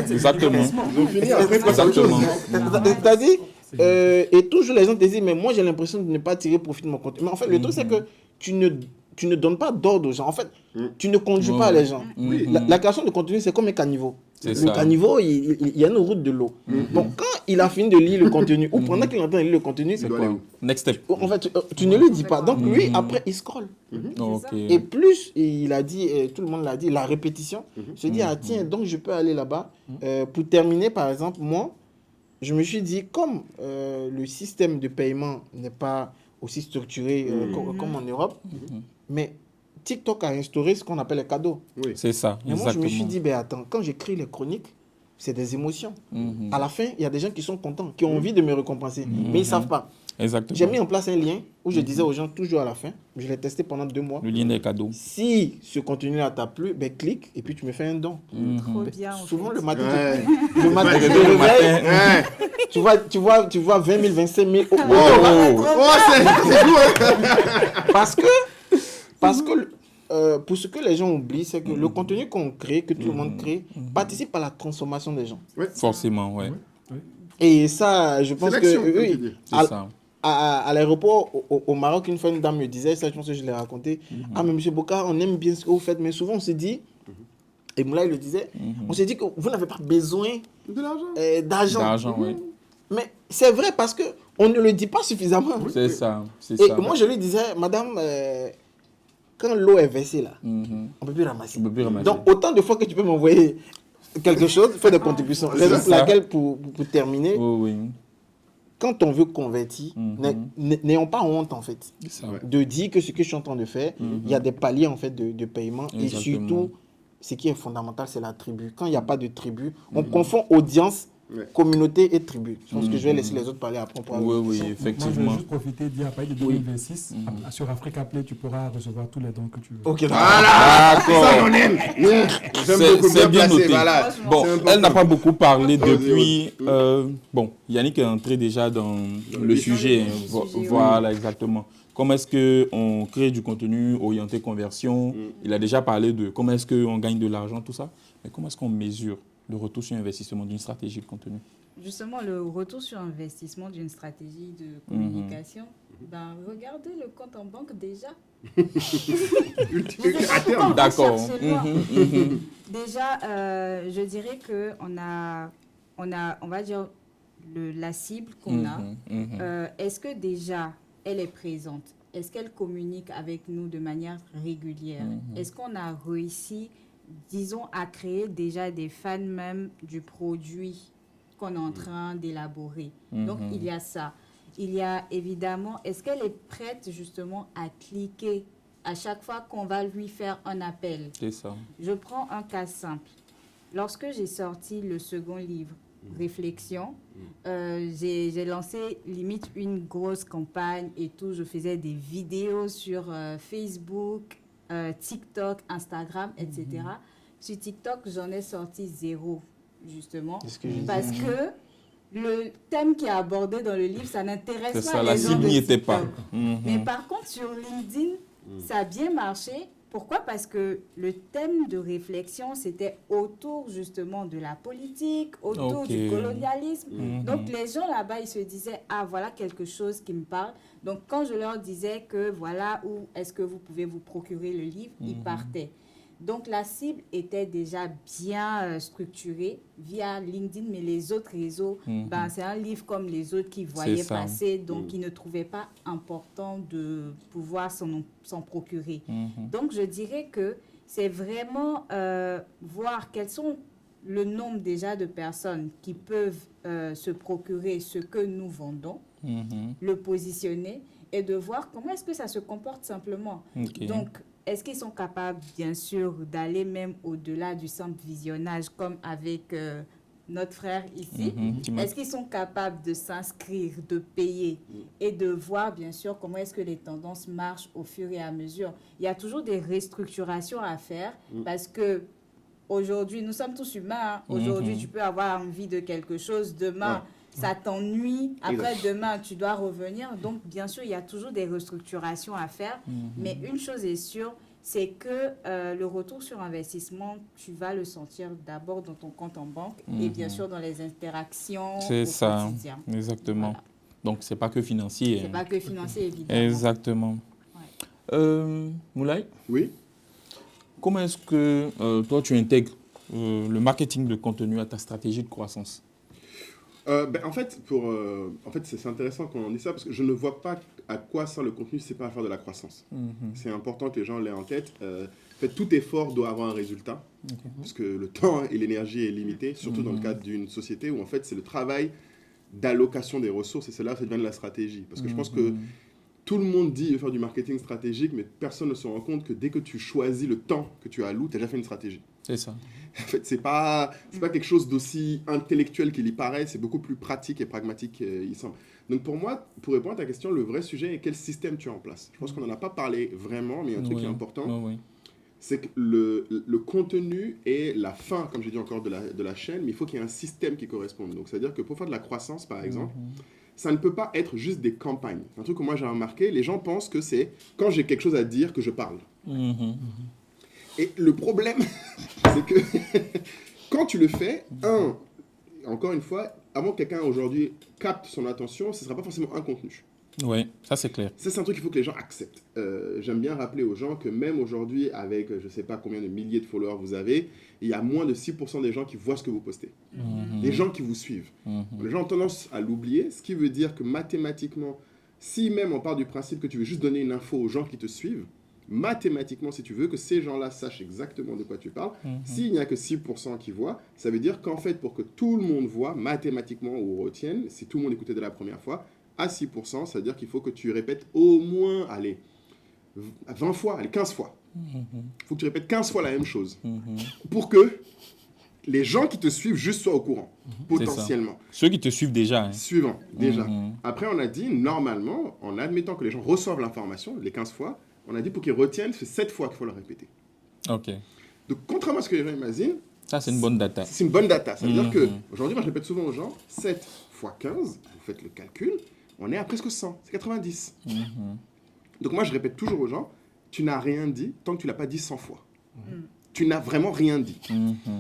Exactement. Ils ont fini après passer à autre chose. C'est-à-dire, et toujours les gens te disent, mais moi j'ai l'impression de ne pas tirer profit de mon contenu. Mais en fait, le truc c'est que tu ne tu ne donnes pas d'ordre aux gens. En fait, tu ne conduis pas les gens. La création de contenu, c'est comme un caniveau. Le caniveau, il y a une route de l'eau. Donc, quand il a fini de lire le contenu, ou pendant qu'il est en train de lire le contenu, C'est quoi? Next step. en fait, tu ne lui dis pas. Donc, lui, après, il scrolle. Ok. Et plus, il a dit, tout le monde l'a dit, la répétition, je dis, ah tiens, donc je peux aller là-bas. Pour terminer, par exemple, moi, je me suis dit, comme le système de paiement n'est pas aussi structuré comme en Europe, mais TikTok a instauré ce qu'on appelle les cadeaux. Oui. C'est ça, Et moi, je exactement. me suis dit, ben attends, quand j'écris les chroniques, c'est des émotions. À la fin, il y a des gens qui sont contents, qui ont envie de me récompenser, mais ils ne savent pas. Exactement. J'ai mis en place un lien où je disais aux gens toujours à la fin, je l'ai testé pendant 2 mois. Le lien des cadeaux. Si ce contenu-là t'a plu, ben clique et puis tu me fais un don. Trop bien. en Souvent fait. le matin, Ouais. le matin, je Le me matin. réveille, tu vois 20 000, 25 000. Oh, c'est fou, hein? Parce que pour ce que les gens oublient, c'est que le contenu qu'on crée, que tout le monde crée, participe à la transformation des gens. Forcément, ouais. Et ça, je pense C'est l'action, que comme tu oui, dis. C'est ça. à l'aéroport au Maroc, une fois une dame me disait, ça je pense que je l'ai raconté, ah mais monsieur Boka, on aime bien ce que vous faites, mais souvent on se dit, et Moulay le disait, on se dit que vous n'avez pas besoin De l'argent. d'argent. D'argent, oui. Mais c'est vrai parce que on ne le dit pas suffisamment. C'est ça. C'est Et ça. moi je lui disais, madame, quand l'eau est versée là, Mhm. on peut plus ramasser. On peut plus ramasser. Donc autant de fois que tu peux m'envoyer quelque chose, fais des contributions. C'est Raison pour ça. laquelle, pour terminer, Oui, oui. quand on veut convertir, n'ayons pas honte en fait. C'est ça. De dire que ce que je suis en train de faire, il y a des paliers en fait de paiement. Et Exactement. surtout, ce qui est fondamental, c'est la tribu. Quand il n'y a pas de tribu, on confond audience, communauté et tribu. Je pense que je vais laisser les autres parler après. On pourra Oui, oui, Moi, je vais effectivement. juste profiter de dire, à partir de 2026, sur Africa Play, tu pourras recevoir tous les dons que tu veux. Ok, D'accord. Ça, on aime. J'aime beaucoup, C'est bien placé, noté. voilà. Bon, C'est important. elle n'a pas beaucoup parlé Vas-y, depuis. Bon, Yannick est entré déjà dans le sujet. Voilà, exactement. Comment est-ce qu'on crée du contenu orienté conversion? Il a déjà parlé de comment est-ce qu'on gagne de l'argent, tout ça. Mais comment est-ce qu'on mesure le retour sur investissement d'une stratégie de contenu? Justement, le retour sur investissement d'une stratégie de communication, ben, regardez le compte en banque déjà. À terme. D'accord. Déjà, je dirais qu'on on va dire, la cible qu'on a. Est-ce que déjà, elle est présente? Est-ce qu'elle communique avec nous de manière régulière? Est-ce qu'on a réussi, disons, à créer déjà des fans même du produit qu'on est en train d'élaborer? Donc, il y a ça. Il y a évidemment, est-ce qu'elle est prête justement à cliquer à chaque fois qu'on va lui faire un appel? C'est ça. Je prends un cas simple. Lorsque j'ai sorti le second livre, Réflexion, j'ai lancé limite une grosse campagne et tout. Je faisais des vidéos sur Facebook, TikTok, Instagram, etc. Sur TikTok, j'en ai sorti 0, justement, parce que le thème qui est abordé dans le livre, ça n'intéresse pas ça, les la gens cible de n'y était pas. TikTok. Mais par contre, sur LinkedIn, ça a bien marché. Pourquoi? Parce que le thème de réflexion, c'était autour justement de la politique, autour du colonialisme. Donc, les gens là-bas, ils se disaient, ah, voilà quelque chose qui me parle. Donc, quand je leur disais que voilà où est-ce que vous pouvez vous procurer le livre, ils partaient. Donc, la cible était déjà bien structurée via LinkedIn, mais les autres réseaux, ben, c'est un livre comme les autres qu'ils voyaient passer, donc ils ne trouvaient pas important de pouvoir s'en procurer. Donc, je dirais que c'est vraiment voir quels sont le nombre déjà de personnes qui peuvent se procurer ce que nous vendons, le positionner et de voir comment est-ce que ça se comporte simplement. Donc, est-ce qu'ils sont capables, bien sûr, d'aller même au-delà du simple visionnage, comme avec notre frère ici? Est-ce qu'ils sont capables de s'inscrire, de payer et de voir, bien sûr, comment est-ce que les tendances marchent au fur et à mesure? Il y a toujours des restructurations à faire parce que aujourd'hui, nous sommes tous humains. Aujourd'hui, tu peux avoir envie de quelque chose. Demain, ça t'ennuie. Après, demain, tu dois revenir. Donc, bien sûr, il y a toujours des restructurations à faire. Mais une chose est sûre, c'est que le retour sur investissement, tu vas le sentir d'abord dans ton compte en banque et bien sûr dans les interactions au quotidien. Exactement. Voilà. Donc, ce n'est pas que financier. Ce n'est pas que financier, évidemment. Exactement. Moulay, Oui. comment est-ce que toi, tu intègres le marketing de contenu à ta stratégie de croissance? En fait, c'est intéressant quand on dit ça parce que je ne vois pas à quoi sert le contenu si ce n'est pas à faire de la croissance. C'est important que les gens l'aient en tête. Tout effort doit avoir un résultat parce que le temps et l'énergie est limité, surtout dans le cadre d'une société où en fait c'est le travail d'allocation des ressources et c'est là que ça devient de la stratégie. Parce que je pense que tout le monde dit de faire du marketing stratégique, mais personne ne se rend compte que dès que tu choisis le temps que tu alloues, tu as déjà fait une stratégie. C'est ça. En fait, c'est pas quelque chose d'aussi intellectuel qu'il y paraît, c'est beaucoup plus pratique et pragmatique, il semble. Donc pour moi, pour répondre à ta question, le vrai sujet est quel système tu as en place. Je pense qu'on n'en a pas parlé vraiment, mais il y a un truc qui est important, c'est que le contenu est la fin, comme j'ai dit encore, de la chaîne, mais il faut qu'il y ait un système qui corresponde. Donc c'est-à-dire que pour faire de la croissance, par exemple, ça ne peut pas être juste des campagnes. Un truc que moi j'ai remarqué, les gens pensent que c'est quand j'ai quelque chose à dire que je parle. Et le problème, c'est que quand tu le fais, encore une fois, avant que quelqu'un aujourd'hui capte son attention, ce ne sera pas forcément un contenu. Oui, ça c'est clair. Ça, c'est un truc qu'il faut que les gens acceptent. J'aime bien rappeler aux gens que même aujourd'hui, avec je ne sais pas combien de milliers de followers vous avez, il y a moins de 6% des gens qui voient ce que vous postez. Des gens qui vous suivent. Les gens ont tendance à l'oublier, ce qui veut dire que mathématiquement, si même on part du principe que tu veux juste donner une info aux gens qui te suivent, mathématiquement, si tu veux que ces gens-là sachent exactement de quoi tu parles, s'il n'y a que 6% qui voient, ça veut dire qu'en fait, pour que tout le monde voit mathématiquement ou retienne, si tout le monde écoutait de la première fois, à 6%, ça veut dire qu'il faut que tu répètes au moins, 20 fois, 15 fois. Il faut que tu répètes 15 fois la même chose pour que les gens qui te suivent juste soient au courant, potentiellement. Ceux qui te suivent déjà. Hein. Suivant, déjà. Après, on a dit, normalement, en admettant que les gens reçoivent l'information, les 15 fois, on a dit pour qu'ils retiennent, c'est 7 fois qu'il faut le répéter. Ok. Donc, contrairement à ce que les gens imaginent, ça, c'est une bonne data. C'est une bonne data. Ça veut dire qu'aujourd'hui, moi, je répète souvent aux gens, 7 fois 15, vous faites le calcul, on est à presque 100, c'est 90. Donc, moi, je répète toujours aux gens, tu n'as rien dit tant que tu ne l'as pas dit 100 fois. Tu n'as vraiment rien dit.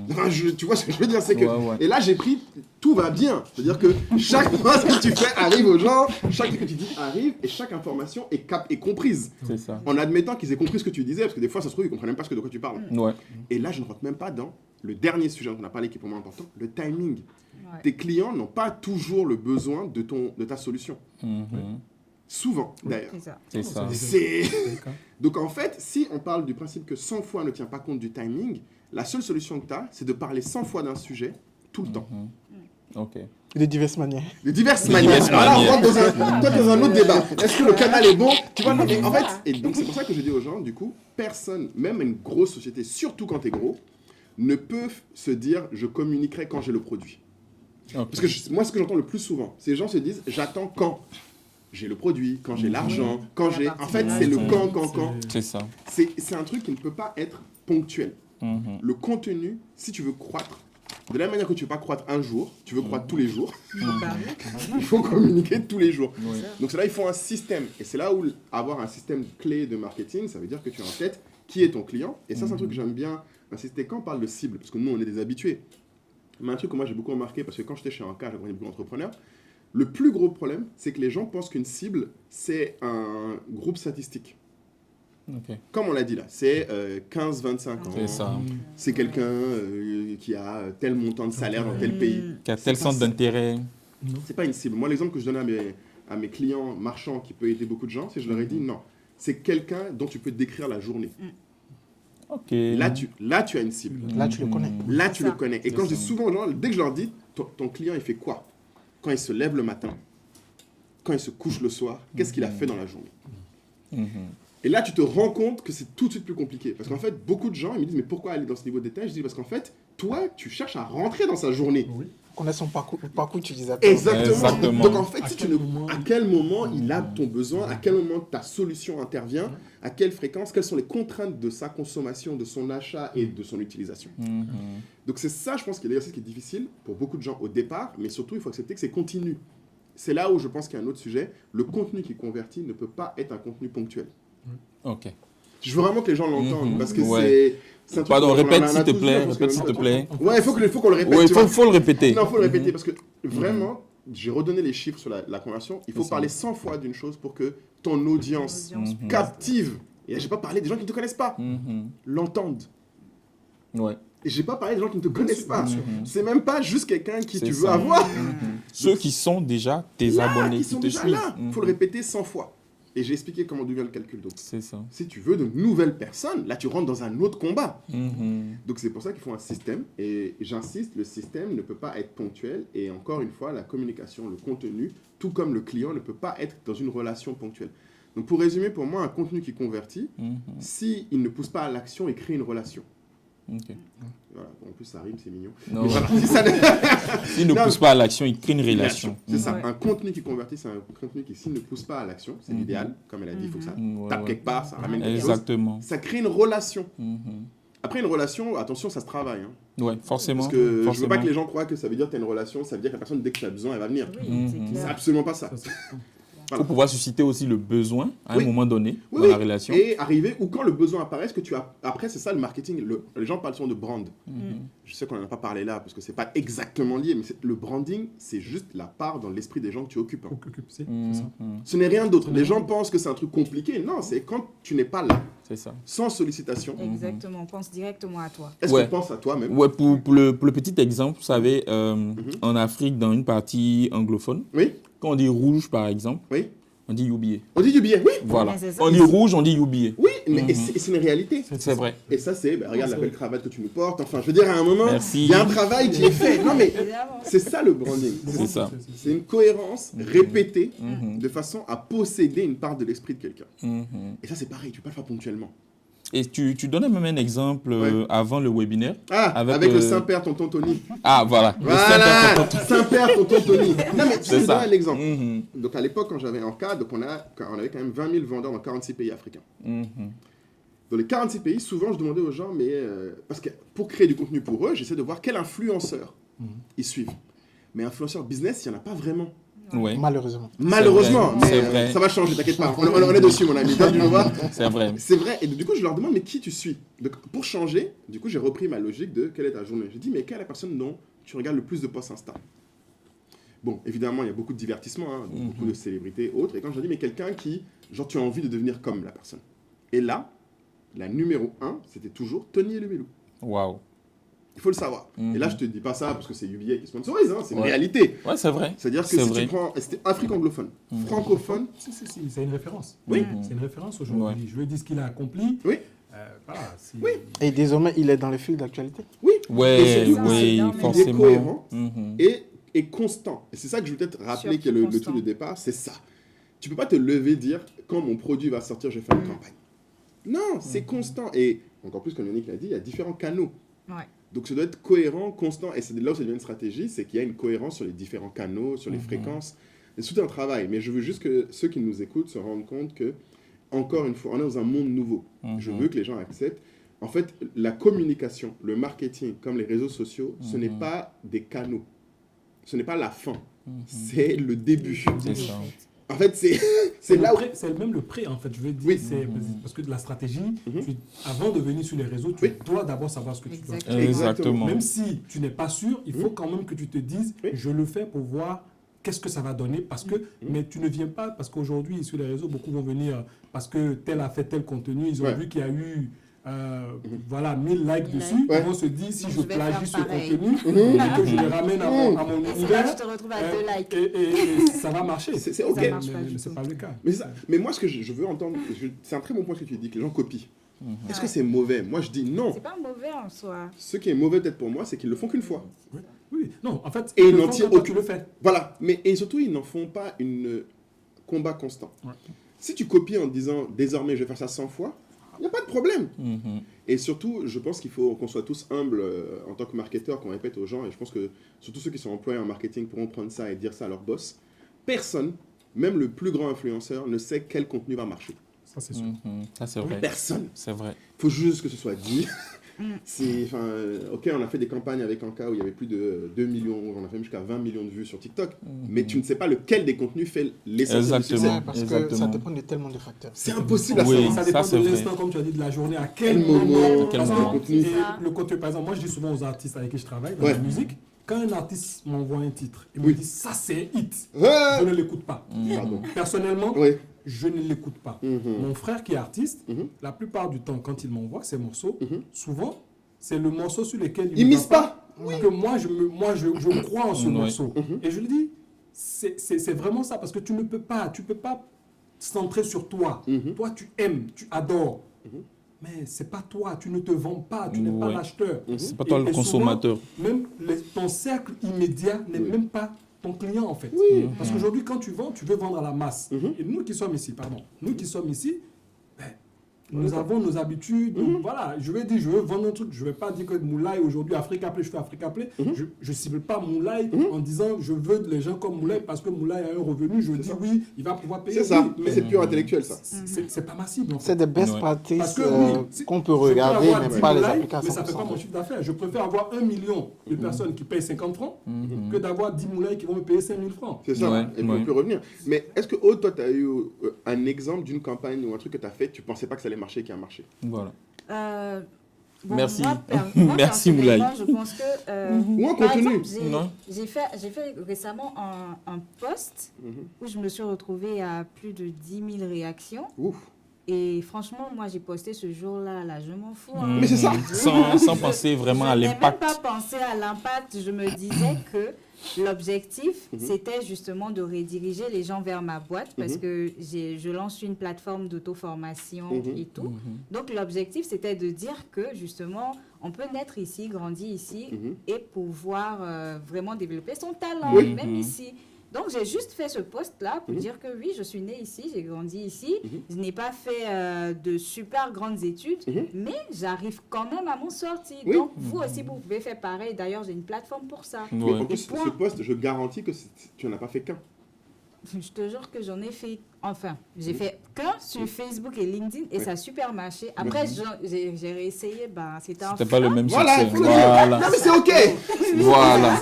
Enfin, tu vois ce que je veux dire, c'est que... Et là, j'ai pris... Tout va bien. C'est-à-dire que chaque fois que tu fais arrive aux gens, chaque truc que tu dis arrive, et chaque information est comprise. C'est ça. En admettant qu'ils aient compris ce que tu disais, parce que des fois, ça se trouve, ils ne comprennent même pas de quoi tu parles. Et là, je ne rentre même pas dans le dernier sujet dont on a parlé, qui est pour moi important, le timing. Tes clients n'ont pas toujours le besoin de ta solution. Souvent, d'ailleurs. C'est ça. Donc, en fait, si on parle du principe que 100 fois ne tient pas compte du timing, la seule solution que tu as, c'est de parler 100 fois d'un sujet tout le temps. Ok. De diverses manières. De diverses manières. Alors là, on rentre dans un autre débat. Est-ce que le canal est bon? Tu vois, mais en fait, et donc c'est pour ça que je dis aux gens, du coup, personne, même une grosse société, surtout quand tu es gros, ne peut se dire je communiquerai quand j'ai le produit. Parce que moi, ce que j'entends le plus souvent, c'est les gens se disent j'attends quand j'ai le produit, quand j'ai l'argent, quand j'ai... En fait, c'est le quand. C'est ça. C'est un truc qui ne peut pas être ponctuel. Le contenu, si tu veux croître, de la même manière que tu ne veux pas croître un jour, tu veux croître tous les jours, il faut communiquer tous les jours. Donc c'est là, il faut un système. Et c'est là où avoir un système clé de marketing, ça veut dire que tu as en tête qui est ton client. Et ça, c'est un truc que j'aime bien insister quand on parle de cible, parce que nous, on est des habitués. Mais un truc que moi, j'ai beaucoup remarqué, parce que quand j'étais chez Anka, j'accompagnais beaucoup d'entrepreneurs, le plus gros problème, c'est que les gens pensent qu'une cible, c'est un groupe statistique. Comme on l'a dit là, c'est 15-25 ans. C'est ça. C'est quelqu'un qui a tel montant de salaire dans tel pays. Qui a tel centre d'intérêt. C'est pas une cible. Moi, l'exemple que je donne à mes clients marchands qui peut aider beaucoup de gens, c'est que je leur ai dit non. C'est quelqu'un dont tu peux décrire la journée. Là, tu as une cible. Là, tu le connais. Là, tu le connais. Et quand je dis souvent aux gens, dès que je leur dis, ton client, il fait quoi? Quand il se lève le matin, quand il se couche le soir, qu'est-ce qu'il a fait dans la journée? Et là, tu te rends compte que c'est tout de suite plus compliqué. Parce qu'en fait, beaucoup de gens, ils me disent, mais pourquoi aller dans ce niveau de détail? Je dis, parce qu'en fait, toi, tu cherches à rentrer dans sa journée. Connaître son parcours utilisateur. Exactement. Donc en fait, à quel moment il a ton besoin, à quel moment ta solution intervient, à quelle fréquence, quelles sont les contraintes de sa consommation, de son achat et de son utilisation. Donc c'est ça, je pense, qui est l'exercice qui est difficile pour beaucoup de gens au départ, mais surtout, il faut accepter que c'est continu. C'est là où je pense qu'il y a un autre sujet. Le contenu qui convertit ne peut pas être un contenu ponctuel. Je veux vraiment que les gens l'entendent, parce que c'est un truc... Pardon, répète s'il te plaît. Ouais, il faut qu'on le répète. Ouais, il faut le répéter. Non, il faut le répéter, parce que vraiment, j'ai redonné les chiffres sur la conversion. Il faut parler 100 fois d'une chose pour que ton audience captive Et j'ai pas parlé des gens qui ne te connaissent pas. L'entendent. Ouais. Et j'ai pas parlé des gens qui ne te connaissent pas. C'est même pas juste quelqu'un qui tu veux avoir. Ceux qui sont déjà tes abonnés, qui sont te déjà suivent. là. Il faut le répéter 100 fois. Et j'ai expliqué comment devient le calcul. Donc, c'est ça. si tu veux de nouvelles personnes, là tu rentres dans un autre combat. Donc c'est pour ça qu'il faut un système. Et j'insiste, le système ne peut pas être ponctuel. Et encore une fois, la communication, le contenu, tout comme le client, ne peut pas être dans une relation ponctuelle. Donc pour résumer, pour moi, un contenu qui convertit, s'il ne pousse pas à l'action, il crée une relation. Okay. Voilà. En plus, ça rime, c'est mignon. Non. Voilà. S'il ne pousse pas à l'action, il crée une relation. C'est ça. Un contenu qui convertit, c'est un contenu qui, s'il ne pousse pas à l'action, c'est l'idéal. Comme elle a dit, il faut que ça tape quelque part, ça ramène quelque chose. Ça crée une relation. Après, une relation, attention, ça se travaille. Ouais, forcément. Parce que je ne veux pas que les gens croient que ça veut dire que tu as une relation, ça veut dire que la personne, dès que tu as besoin, elle va venir. C'est absolument pas ça. Il faut pouvoir susciter aussi le besoin à un moment donné dans la relation. Et arriver, ou quand le besoin apparaît, ce que tu as... Après, c'est ça le marketing. Les gens parlent souvent de brand. Je sais qu'on n'en a pas parlé là, parce que ce n'est pas exactement lié, mais le branding, c'est juste la part dans l'esprit des gens que tu occupes. C'est ça. Ce n'est rien d'autre. Les gens pensent que c'est un truc compliqué. Non, c'est quand tu n'es pas là. C'est ça. Sans sollicitation. Exactement, on pense directement à toi. Est-ce que tu penses à toi-même? Ouais, pour le petit exemple, vous savez, en Afrique, dans une partie anglophone, quand on dit rouge, par exemple, on dit UBA. On dit UBA, oui. Voilà. On dit rouge, on dit UBA. Oui, mais c'est une réalité. C'est vrai. Et ça, c'est, regarde la belle cravate que tu nous portes. Enfin, je veux dire, à un moment, il y a un travail qui est fait. Non, mais c'est ça le branding. C'est ça. C'est une cohérence répétée de façon à posséder une part de l'esprit de quelqu'un. Et ça, c'est pareil, tu peux pas le faire ponctuellement. Et tu donnais même un exemple avant le webinaire. Avec le Saint-Père, tonton Tony. Ah, voilà. Voilà, Saint-Père, tonton Tony. Non, mais je te donne un exemple. Donc, à l'époque, quand j'avais en cas, donc on avait quand même 20 000 vendeurs dans 46 pays africains. Dans les 46 pays, souvent, je demandais aux gens, parce que pour créer du contenu pour eux, j'essaie de voir quel influenceur ils suivent. Mais influenceur business, il n'y en a pas vraiment. Ouais. Malheureusement. Malheureusement, c'est mais vrai. Ça va changer, t'inquiète pas. On est dessus, mon ami. C'est vrai. C'est vrai. Et du coup, je leur demande, mais qui tu suis? Donc, pour changer, du coup, j'ai repris ma logique de quelle est ta journée. J'ai dit, mais quelle est la personne dont tu regardes le plus de posts Insta? Bon, évidemment, il y a beaucoup de divertissement, beaucoup de célébrités, autres. Et quand je dis, mais quelqu'un qui, genre, tu as envie de devenir comme la personne. Et là, la numéro 1, c'était toujours Tony Elumelu. Waouh. Il faut le savoir. Et là, je te dis pas ça parce que c'est UBA qui sponsorise, c'est une réalité. Ouais, c'est vrai. C'est-à-dire que si tu prends... C'était Afrique anglophone, francophone... C'est une référence. Oui. C'est une référence aujourd'hui. Je lui dis ce qu'il a accompli. Oui. Voilà, Et désormais, il est dans le fil d'actualité. Oui. Oui, forcément. Il est cohérent et constant. Et c'est ça que je veux peut-être rappeler que le truc de départ, c'est ça. Tu peux pas te lever et dire, quand mon produit va sortir, je vais faire une campagne. Non, c'est constant. Et encore plus, comme Yannick l'a dit, il y a différents canaux. Ouais. Donc, ça doit être cohérent, constant. Et c'est là où ça devient une stratégie, c'est qu'il y a une cohérence sur les différents canaux, sur les fréquences. C'est tout un travail. Mais je veux juste que ceux qui nous écoutent se rendent compte que, encore une fois, on est dans un monde nouveau. Je veux que les gens acceptent. En fait, la communication, le marketing, comme les réseaux sociaux, ce n'est pas des canaux. Ce n'est pas la fin. C'est le début. C'est ça. En fait, c'est là où... C'est même le prêt, en fait. Je veux dire, parce que de la stratégie, avant de venir sur les réseaux, tu dois d'abord savoir ce que tu dois faire. Exactement. Même si tu n'es pas sûr, il faut quand même que tu te dises, je le fais pour voir qu'est-ce que ça va donner. Parce que, mais tu ne viens pas, parce qu'aujourd'hui, sur les réseaux, beaucoup vont venir parce que tel a fait tel contenu, ils ont vu qu'il y a eu... 1000 likes dessus, ils vont se dire si je plagie ce contenu et que je le ramène à mon univers, je te retrouve à 2 likes. Et ça va marcher. C'est ok. Mais c'est pas le cas. Mais moi, ce que je veux entendre, c'est un très bon point ce que tu dis, que les gens copient. Est-ce que c'est mauvais? Moi, je dis non. C'est pas mauvais en soi. Ce qui est mauvais peut-être pour moi, c'est qu'ils le font qu'une fois. Oui, non, en fait, et ils n'en tirent aucun. Tu le fais. Voilà, et surtout, ils n'en font pas un combat constant. Si tu copies en disant désormais je vais faire ça 100 fois, il n'y a pas de problème. Et surtout, je pense qu'il faut qu'on soit tous humbles en tant que marketeurs, qu'on répète aux gens, et je pense que surtout ceux qui sont employés en marketing pourront prendre ça et dire ça à leur boss. Personne, même le plus grand influenceur, ne sait quel contenu va marcher. Ça, c'est sûr. Ça, c'est vrai. Personne. C'est vrai. Il faut juste que ce soit dit. Ok, on a fait des campagnes avec Anka où il y avait plus de 2 millions, on a fait jusqu'à 20 millions de vues sur TikTok, mais tu ne sais pas lequel des contenus fait l'essentiel du succès. Parce que ça dépend de tellement de facteurs. C'est impossible à savoir. Ça dépend de l'instant, comme tu as dit, de la journée, à quel moment, quel contenu. Le contenu, par exemple, moi je dis souvent aux artistes avec qui je travaille dans la musique, quand un artiste m'envoie un titre, il me dit ça c'est un hit, je ne l'écoute pas. Personnellement, je ne l'écoute pas. Mon frère qui est artiste, la plupart du temps, quand il m'envoie ses morceaux, souvent, c'est le morceau sur lequel il mise pas. Que moi, je crois en ce morceau. Et je lui dis, c'est vraiment ça, parce que tu peux pas centrer sur toi. Toi, tu aimes, tu adores. Mais c'est pas toi, tu ne te vends pas, tu n'es pas l'acheteur. C'est pas toi le consommateur. Souvent, même ton cercle immédiat n'est même pas ton client en fait. Parce qu'aujourd'hui, quand tu vends, tu veux vendre à la masse. Et nous qui sommes ici, nous avons nos habitudes. Donc, voilà, je vais dire, je veux vendre un truc. Je ne vais pas dire que Moulay, aujourd'hui, Africa Play, je fais Africa Play. Je ne cible pas Moulay en disant, je veux les gens comme Moulay parce que Moulay a un revenu. Je dis oui, il va pouvoir payer. C'est ça, oui, mais c'est pur intellectuel, ça. C'est pas ma cible. En fait. C'est des best practices Oui, qu'on peut regarder, mais pas les applications. Mais ça ne fait pas mon chiffre d'affaires. Je préfère avoir 1 million de personnes qui payent 50 francs que d'avoir 10 Moulay qui vont me payer 5 000 francs. C'est ça, et puis on peut revenir. Mais est-ce que, toi, tu as eu un exemple d'une campagne ou un truc que tu as fait, tu ne pensais pas que ça allait marcher, qui a marché? Voilà. Bon, Merci. Moi, Merci Moulay. Je pense que Ou un par contenu. exemple, j'ai fait récemment un post où je me suis retrouvée à plus de 10 000 réactions. Ouf. Et franchement, moi, j'ai posté ce jour-là, je m'en fous. Mais c'est ça. Sans penser vraiment à l'impact. Je n'ai même pas pensé à l'impact. Je me disais que l'objectif, c'était justement de rediriger les gens vers ma boîte parce que je lance une plateforme d'auto-formation et tout. Donc, l'objectif, c'était de dire que justement, on peut naître ici, grandir ici et pouvoir vraiment développer son talent, même ici. Donc, j'ai juste fait ce post-là pour dire que oui, je suis née ici, j'ai grandi ici. Je n'ai pas fait de super grandes études, mais j'arrive quand même à m'en sortir. Donc, vous aussi, vous pouvez faire pareil. D'ailleurs, j'ai une plateforme pour ça. Mais en plus, ce post, je garantis que tu n'en as pas fait qu'un. Je te jure que j'en ai fait, j'ai fait qu'un sur Facebook et LinkedIn et ça a super marché. Après, j'ai réessayé, c'était pas le même succès. Voilà. Non, mais c'est OK. Voilà.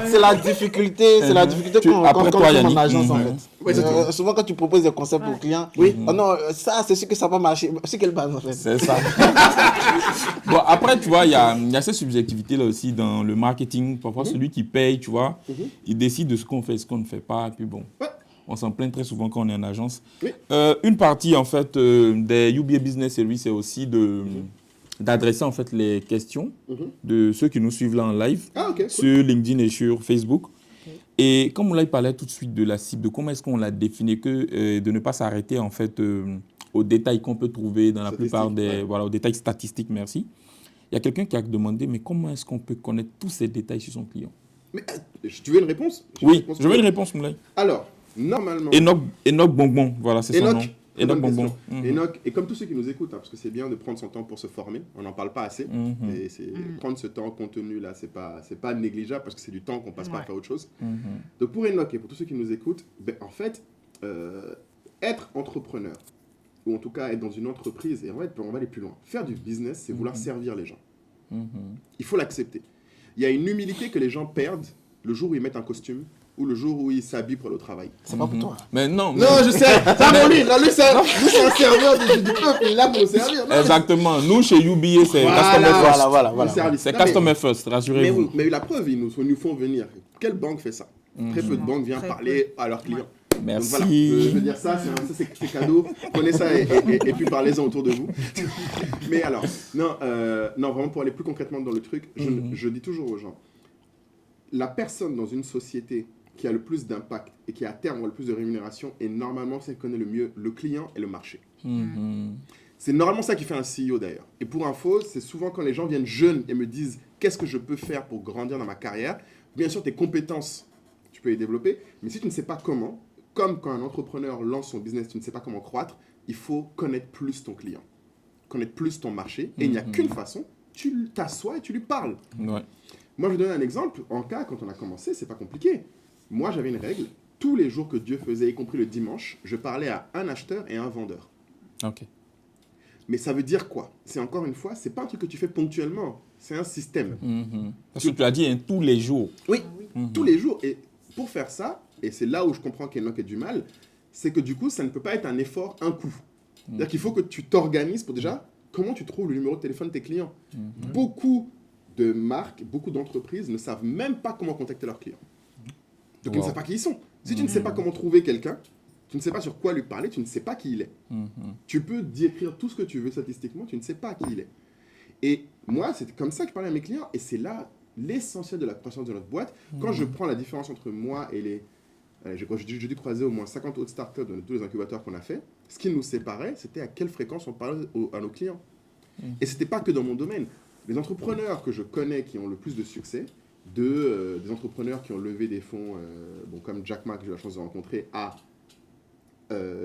C'est la difficulté, quand tu es en agence, en fait. Souvent, quand tu proposes des concepts aux clients, oh non, ça, c'est sûr que ça va marcher. C'est quelle base, en fait? C'est ça. Bon, après, tu vois, il y a cette subjectivité-là aussi dans le marketing. Parfois, celui qui paye, tu vois, il décide de ce qu'on fait, ce qu'on ne fait pas. Et puis bon. On s'en plaint très souvent quand on est en agence. Une partie, en fait, des UBA Business Services, c'est aussi d'adresser, en fait, les questions de ceux qui nous suivent là en live sur LinkedIn et sur Facebook. Et comme on l'a parlé tout de suite de la cible, de comment est-ce qu'on l'a défini, que de ne pas s'arrêter, en fait, aux détails qu'on peut trouver dans la plupart des... Voilà, aux détails statistiques, merci. Il y a quelqu'un qui a demandé, mais comment est-ce qu'on peut connaître tous ces détails sur son client? Mais tu veux une réponse? Oui, je veux une réponse, Moulay. Alors, normalement... Enoch Bonbon, voilà, c'est son nom. Enoch Bonbon. Enoch, et comme tous ceux qui nous écoutent, parce que c'est bien de prendre son temps pour se former, on n'en parle pas assez, et prendre ce temps contenu là, c'est pas négligeable parce que c'est du temps qu'on passe pas à faire autre chose. Donc pour Enoch et pour tous ceux qui nous écoutent, en fait, être entrepreneur, ou en tout cas être dans une entreprise, et on va aller plus loin. Faire du business, c'est vouloir servir les gens. Il faut l'accepter. Il y a une humilité que les gens perdent le jour où ils mettent un costume, ou le jour où il s'habille pour le travail. C'est pas pour toi. Mais non. Non, je sais. Ça pour lui. Lui, c'est un serveur du peuple. Il est là pour le servir. Non, exactement. Nous, chez UBA, c'est Customer First. Voilà. C'est Customer First, rassurez-vous. Mais la preuve, ils nous font venir. Quelle banque fait ça? Très peu de banques viennent parler à leurs clients. Merci. Donc, voilà. Je veux dire ça, c'est cadeau. Prenez ça et puis parlez-en autour de vous. Mais alors, non, vraiment pour aller plus concrètement dans le truc, je dis toujours aux gens, la personne dans une société qui a le plus d'impact et qui à terme a le plus de rémunération est normalement celle qui connaît le mieux le client et le marché. C'est normalement ça qui fait un CEO d'ailleurs. Et pour info, c'est souvent quand les gens viennent jeunes et me disent qu'est-ce que je peux faire pour grandir dans ma carrière. Bien sûr, tes compétences, tu peux les développer, mais si tu ne sais pas comment, comme quand un entrepreneur lance son business, tu ne sais pas comment croître, il faut connaître plus ton client, connaître plus ton marché. Et il n'y a qu'une façon, tu t'assois et tu lui parles. Moi, je vais donner un exemple. En cas, quand on a commencé, c'est pas compliqué. Moi, j'avais une règle. Tous les jours que Dieu faisait, y compris le dimanche, je parlais à un acheteur et un vendeur. Ok. Mais ça veut dire quoi? C'est encore une fois, c'est pas un truc que tu fais ponctuellement. C'est un système. Parce que tu as dit tous les jours. Oui, tous les jours. Et pour faire ça, et c'est là où je comprends qu'Enoch ait du mal, c'est que du coup, ça ne peut pas être un effort, un coup. C'est-à-dire qu'il faut que tu t'organises pour déjà, comment tu trouves le numéro de téléphone de tes clients. Beaucoup de marques, beaucoup d'entreprises ne savent même pas comment contacter leurs clients. Donc ils ne savent pas qui ils sont. Si tu ne sais pas comment trouver quelqu'un, Tu ne sais pas sur quoi lui parler, tu ne sais pas qui il est. Tu peux décrire tout ce que tu veux statistiquement, tu ne sais pas qui il est. Et moi, c'est comme ça que je parlais à mes clients, et c'est là l'essentiel de la croissance de notre boîte. Quand je prends la différence entre moi et les... J'ai dû croiser au moins 50 autres startups dans tous les incubateurs qu'on a fait. Ce qui nous séparait, c'était à quelle fréquence on parlait à nos clients. Et ce n'était pas que dans mon domaine. Les entrepreneurs que je connais qui ont le plus de succès, des entrepreneurs qui ont levé des fonds, comme Jack Ma, que j'ai eu la chance de rencontrer, à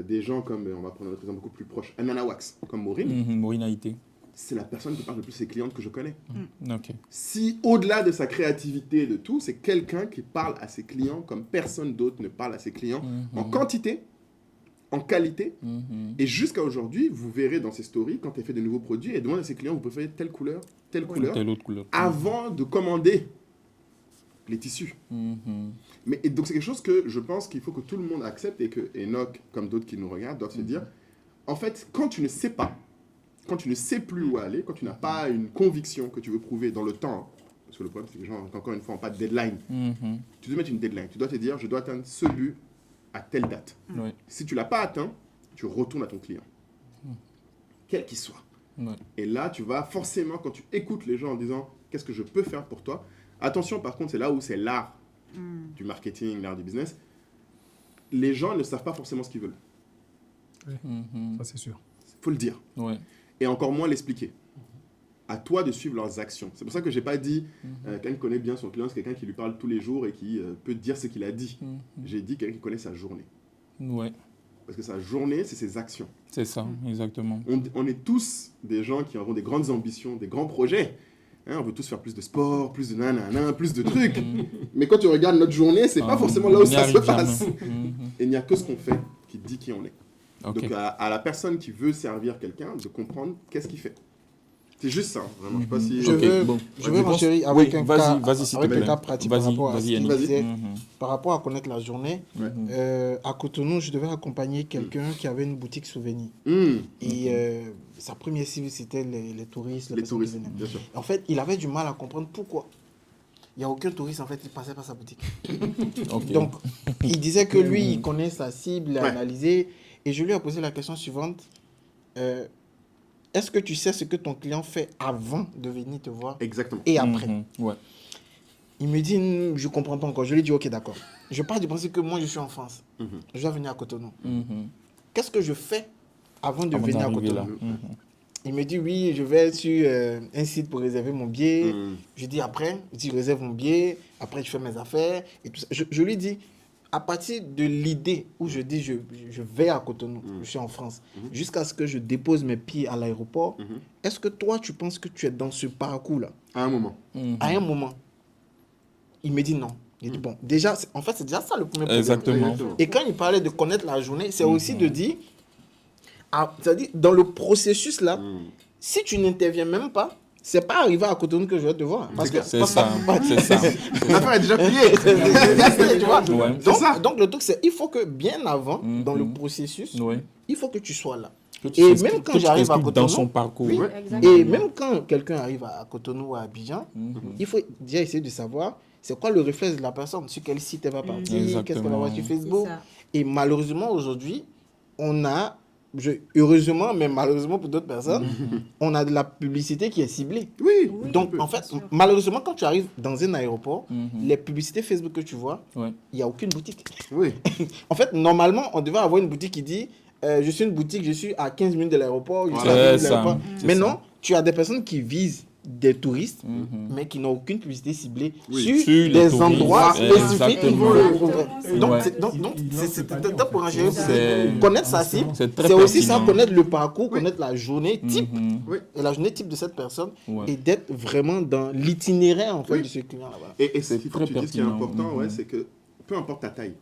des gens comme, on va prendre un autre exemple beaucoup plus proche, Anana Wax, comme Maureen. Maureen Haïté. C'est la personne qui parle le plus ses clientes que je connais. Ok. Si, au-delà de sa créativité et de tout, c'est quelqu'un qui parle à ses clients comme personne d'autre ne parle à ses clients, en quantité, en qualité. Et jusqu'à aujourd'hui, vous verrez dans ses stories, quand elle fait de nouveaux produits, elle demande à ses clients, vous préférez telle couleur, telle autre couleur, avant de commander les tissus. Et donc c'est quelque chose que je pense qu'il faut que tout le monde accepte, et que Enoch, comme d'autres qui nous regardent, doivent se dire, en fait, quand tu ne sais pas, quand tu ne sais plus où aller, quand tu n'as pas une conviction que tu veux prouver dans le temps, parce que le problème c'est que les gens, encore une fois, n'ont pas de deadline, tu dois mettre une deadline, tu dois te dire, je dois atteindre ce but à telle date. Si tu ne l'as pas atteint, tu retournes à ton client, quel qu'il soit. Et là, tu vas forcément, quand tu écoutes les gens en disant, qu'est-ce que je peux faire pour toi? Attention, par contre, c'est là où c'est l'art du marketing, l'art du business. Les gens ne savent pas forcément ce qu'ils veulent. Ça, c'est sûr. Il faut le dire. Et encore moins l'expliquer. À toi de suivre leurs actions. C'est pour ça que je n'ai pas dit quelqu'un qui connaît bien son client, c'est quelqu'un qui lui parle tous les jours et qui peut dire ce qu'il a dit. J'ai dit quelqu'un qui connaît sa journée. Parce que sa journée, c'est ses actions. C'est ça, exactement. On est tous des gens qui avons des grandes ambitions, des grands projets. On veut tous faire plus de sport, plus de nanana, plus de trucs. Mais quand tu regardes notre journée, c'est pas forcément là où ça se passe. Et il n'y a que ce qu'on fait qui dit qui on est. Donc à la personne qui veut servir quelqu'un, de comprendre qu'est-ce qu'il fait. C'est juste ça, vraiment. Je sais pas si... Je veux renchérir avec un cas pratique par rapport à ce qu'il disait, par rapport à connaître la journée. À Cotonou, je devais accompagner quelqu'un qui avait une boutique souvenir. Et sa première cible, c'était les touristes. Les touristes, bien sûr. En fait, il avait du mal à comprendre pourquoi. Il n'y a aucun touriste, en fait, qui passait par sa boutique. Donc, il disait que lui, il connaît sa cible, il l'a analysé. Et je lui ai posé la question suivante. Est-ce que tu sais ce que ton client fait avant de venir te voir? Exactement. Et après? Il me dit, je ne comprends pas encore. Je lui ai dit, ok, d'accord. Je pars du principe que moi, je suis en France. Je dois venir à Cotonou. Qu'est-ce que je fais avant de venir à Cotonou? Il me dit, oui, je vais sur un site pour réserver mon billet. Je dis, après, je réserve mon billet. Après, je fais mes affaires. Et tout ça. Je lui dis, à partir de l'idée où je dis je vais à Cotonou, je suis en France, jusqu'à ce que je dépose mes pieds à l'aéroport, est-ce que toi, tu penses que tu es dans ce parcours-là? À un moment. À un moment. Il me dit non. Il dit bon, déjà, en fait, c'est déjà ça le premier problème. Exactement. Et quand il parlait de connaître la journée, c'est aussi de dire, c'est-à-dire, dans le processus là, si tu n'interviens même pas, c'est pas arrivé à Cotonou que je vais te voir. Parce que c'est ça. L'affaire est déjà pliée. Tu vois? Donc, le truc, c'est il faut que bien avant, dans le processus, il faut que tu sois là. Et même quand j'arrive à Cotonou, dans son parcours. Et même quand quelqu'un arrive à Cotonou ou à Abidjan, il faut déjà essayer de savoir c'est quoi le réflexe de la personne, sur quel site elle va partir, qu'est-ce qu'elle va voir sur Facebook. Et malheureusement, aujourd'hui, on a... heureusement, mais malheureusement pour d'autres personnes, on a de la publicité qui est ciblée. Donc, en fait, malheureusement, quand tu arrives dans un aéroport, les publicités Facebook que tu vois, il n'y a aucune boutique. En fait, normalement, on devait avoir une boutique qui dit je suis une boutique, je suis à 15 minutes de l'aéroport. Mais non, tu as des personnes qui visent des touristes, mais qui n'ont aucune publicité ciblée sur des endroits spécifiques. Donc, c'est pour connaître sa cible. C'est aussi ça, connaître le parcours, connaître la journée type, et la journée type de cette personne, et d'être vraiment dans l'itinéraire en fait, de ce client là-bas. Et ce qu'il faut que tu dises, ce qui est important, c'est que peu importe ta taille,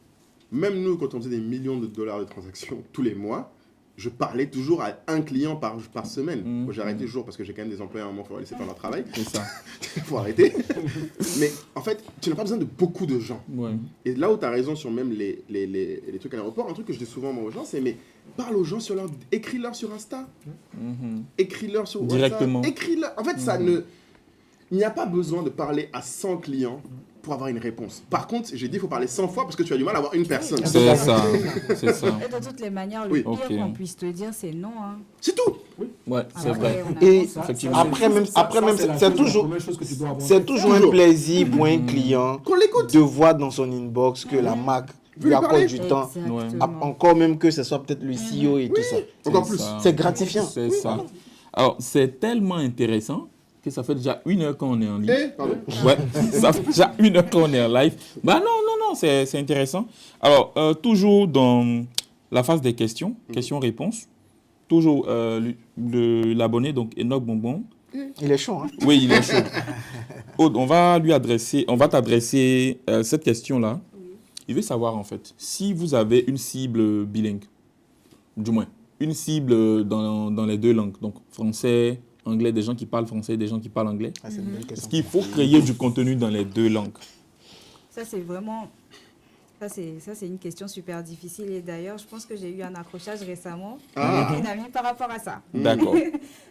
même nous, quand on faisait des millions de dollars de transactions tous les mois, je parlais toujours à un client par semaine. J'ai arrêté toujours parce que j'ai quand même des employés à un moment, il faut les laisser faire leur travail. C'est ça. Il faut arrêter. Mais en fait, tu n'as pas besoin de beaucoup de gens. Et là où tu as raison sur même les trucs à l'aéroport, un truc que je dis souvent moi, aux gens, c'est mais parle aux gens sur leur... Écris-leur sur Insta. Écris-leur sur WhatsApp. Directement. Écris-leur. En fait, ça ne... Il n'y a pas besoin de parler à 100 clients pour avoir une réponse. Par contre, j'ai dit il faut parler 100 fois parce que tu as du mal à avoir une personne. C'est ça. C'est ça. Et de toutes les manières, le Oui. pire Ok. qu'on puisse te dire, c'est non. Hein. C'est tout. Ouais, c'est Après, vrai. on a Et ça. Effectivement. après même, c'est toujours, c'est toujours un Toujours. plaisir pour un client Qu'on l'écoute. de voir dans son inbox que la marque lui lui accorde parler. du temps. Exactement. Encore même que ce soit peut-être le CEO et tout ça. Encore C'est plus. ça. C'est gratifiant. C'est ça. Alors, c'est tellement intéressant que ça fait déjà 1 heure qu'on est en ligne. Pardon. Ouais, ça fait déjà 1 heure qu'on est en live. Bah non, c'est intéressant. Alors, toujours dans la phase des questions, questions-réponses, toujours l'abonné, donc Enoch Bonbon. Il est chaud, hein? Oui, il est chaud. Aude, on va t'adresser cette question-là. Il veut savoir, en fait, si vous avez une cible bilingue, du moins, une cible dans les 2 langues, donc français, anglais, des gens qui parlent français, des gens qui parlent anglais. Ah, c'est une belle Est-ce question. qu'il faut créer du contenu dans les 2 langues? Ça, c'est vraiment... Ça, c'est une question super difficile. Et d'ailleurs, je pense que j'ai eu un accrochage récemment avec une amie par rapport à ça. D'accord.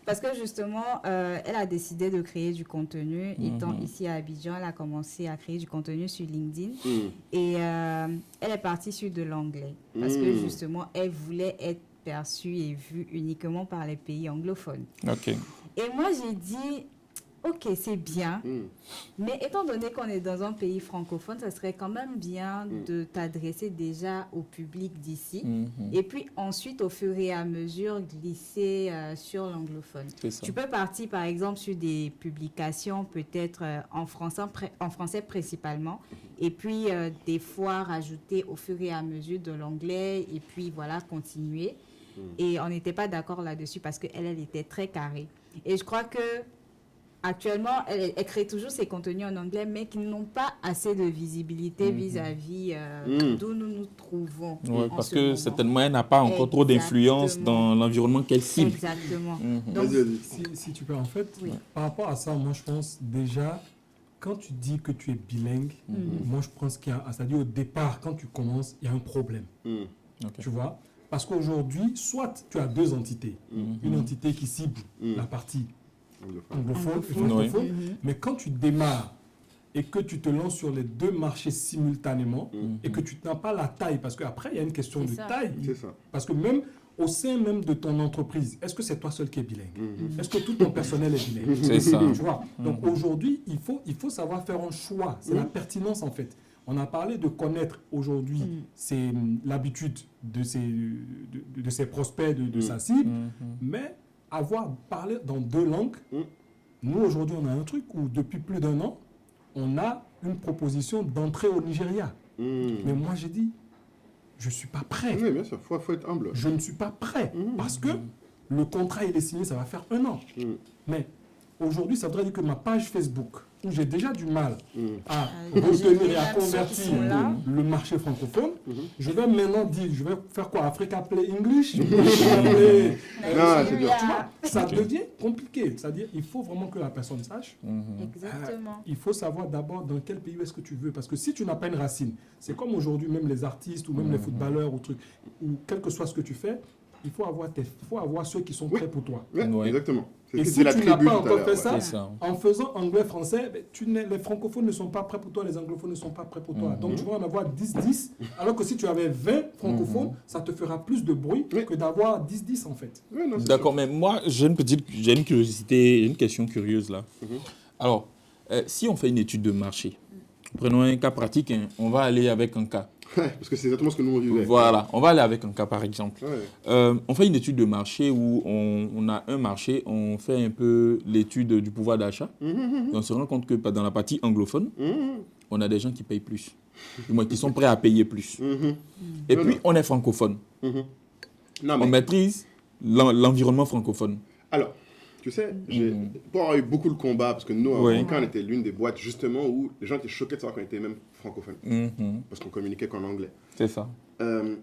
Parce que justement, elle a décidé de créer du contenu. Étant ici à Abidjan, elle a commencé à créer du contenu sur LinkedIn. Et elle est partie sur de l'anglais. Parce que justement, elle voulait être perçue et vue uniquement par les pays anglophones. OK. Et moi, j'ai dit, ok, c'est bien. Mais étant donné qu'on est dans un pays francophone, ça serait quand même bien de t'adresser déjà au public d'ici. Et puis ensuite, au fur et à mesure, glisser sur l'anglophone. C'est ça. Tu peux partir, par exemple, sur des publications peut-être en français principalement. Et puis, des fois, rajouter au fur et à mesure de l'anglais. Et puis, voilà, continuer. Et on n'était pas d'accord là-dessus parce qu'elle était très carrée. Et je crois que actuellement, elle crée toujours ses contenus en anglais, mais qui n'ont pas assez de visibilité vis-à-vis d'où nous nous trouvons. Ouais, en parce ce que moment. certainement, elle n'a pas encore trop d'influence Exactement. dans l'environnement qu'elle cible. Exactement. Donc, Vas-y, vas-y. Si tu peux, en fait, Oui. par rapport à ça, moi je pense déjà, quand tu dis que tu es bilingue, moi je pense qu'il y a, c'est-à-dire au départ, quand tu commences, il y a un problème. Ok. Tu vois? Parce qu'aujourd'hui, soit tu as 2 entités. Une entité qui cible la partie anglophone et francophone, mais quand tu démarres et que tu te lances sur les 2 marchés simultanément et que tu n'as pas la taille, parce qu'après il y a une question de C'est ça. taille, C'est ça. parce que même au sein même de ton entreprise, est-ce que c'est toi seul qui es bilingue? Est-ce que tout ton personnel est bilingue? C'est ça. Tu vois? Donc aujourd'hui, il faut savoir faire un choix. C'est la pertinence en fait. On a parlé de connaître aujourd'hui l'habitude de ses prospects, de sa cible, mais avoir parlé dans 2 langues, nous aujourd'hui on a un truc où depuis plus d'1 an, on a une proposition d'entrée au Nigeria. Mais moi j'ai dit, je ne suis pas prêt. Oui, bien sûr, il faut être humble. Je ne suis pas prêt parce que le contrat il est signé, ça va faire 1 an. Mais aujourd'hui, ça voudrait dire que ma page Facebook, où j'ai déjà du mal à retenir et à même ceux qui convertir sont là. le marché francophone, je vais maintenant dire, je vais faire quoi? Africa Play English? Africa Play, Non, c'est dur. tu vois, ça devient compliqué. C'est-à-dire, il faut vraiment que la personne sache. exactement. Il faut savoir d'abord dans quel pays est-ce que tu veux. Parce que si tu n'as pas une racine, c'est comme aujourd'hui, même les artistes ou même les footballeurs ou trucs, ou quel que soit ce que tu fais, il faut avoir ceux qui sont prêts pour toi. Ouais, Ouais. exactement. Et C'est si la tu n'as tribu pas tout à encore l'heure, fait ouais. ça, C'est ça. en faisant anglais-français, les francophones ne sont pas prêts pour toi, les anglophones ne sont pas prêts pour toi. Donc tu vas en avoir 10-10, alors que si tu avais 20 francophones, ça te fera plus de bruit Oui. que d'avoir 10-10 en fait. Ouais, non, c'est D'accord, mais moi, j'ai une curiosité, une question curieuse là. Alors, si on fait une étude de marché, prenons un cas pratique, hein, on va aller avec un cas. Ouais, parce que c'est exactement ce que nous on vivait. Voilà, on va aller avec un cas par exemple. Ouais. On fait une étude de marché où on a un marché, on fait un peu l'étude du pouvoir d'achat. Et on se rend compte que dans la partie anglophone, on a des gens qui payent plus, du moins qui sont prêts à payer plus. Et puis, on est francophone. Non, On mais maîtrise l'environnement francophone. alors, tu sais, pour avoir eu beaucoup de combats, parce que nous, à Ouais. Franca, on était l'une des boîtes justement où les gens étaient choqués de savoir qu'on était même francophone, parce qu'on communiquait qu'en anglais. C'est ça.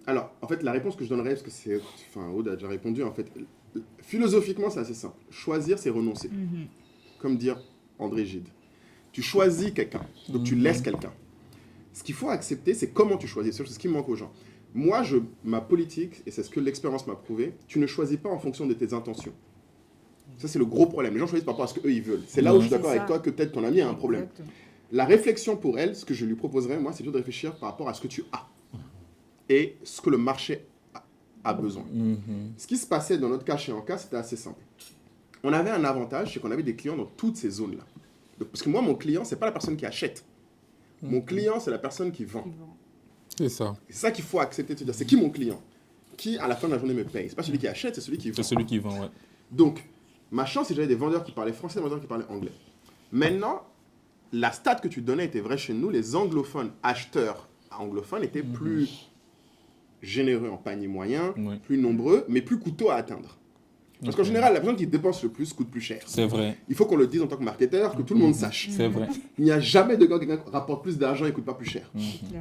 Alors, en fait, la réponse que je donnerais, parce que c'est, enfin, Aude a déjà répondu, en fait, philosophiquement, c'est assez simple. Choisir, c'est renoncer. Comme dire André Gide. Tu choisis quelqu'un, donc tu laisses quelqu'un. Ce qu'il faut accepter, c'est comment tu choisis. C'est ce qui manque aux gens. Moi, ma politique, et c'est ce que l'expérience m'a prouvé, tu ne choisis pas en fonction de tes intentions. Ça, c'est le gros problème. Les gens choisissent par rapport à ce qu'eux, ils veulent. C'est là où je suis d'accord C'est avec ça. toi que peut-être ton ami a un problème. Exactement. La réflexion pour elle, ce que je lui proposerais, moi, c'est plutôt de réfléchir par rapport à ce que tu as et ce que le marché a besoin. Ce qui se passait dans notre cas chez Anka, c'était assez simple. On avait un avantage, c'est qu'on avait des clients dans toutes ces zones-là. Parce que moi, mon client, ce n'est pas la personne qui achète. Mon client, c'est la personne qui vend. C'est ça. C'est ça qu'il faut accepter de se dire. C'est qui mon client? Qui, à la fin de la journée, me paye? Ce n'est pas celui qui achète, c'est celui qui vend. C'est celui qui vend, ouais. Donc, ma chance, c'est que j'avais des vendeurs qui parlaient français, des vendeurs qui parlaient anglais. Maintenant, la stat que tu donnais était vraie chez nous. Les anglophones, acheteurs anglophones, étaient plus généreux en panier moyen, plus nombreux, mais plus coûteux à atteindre. Parce qu'en général, la personne qui dépense le plus coûte plus cher. C'est vrai. Il faut qu'on le dise en tant que marketeur, que tout le monde sache. C'est vrai. Il n'y a jamais de gars qui rapporte plus d'argent et ne coûte pas plus cher.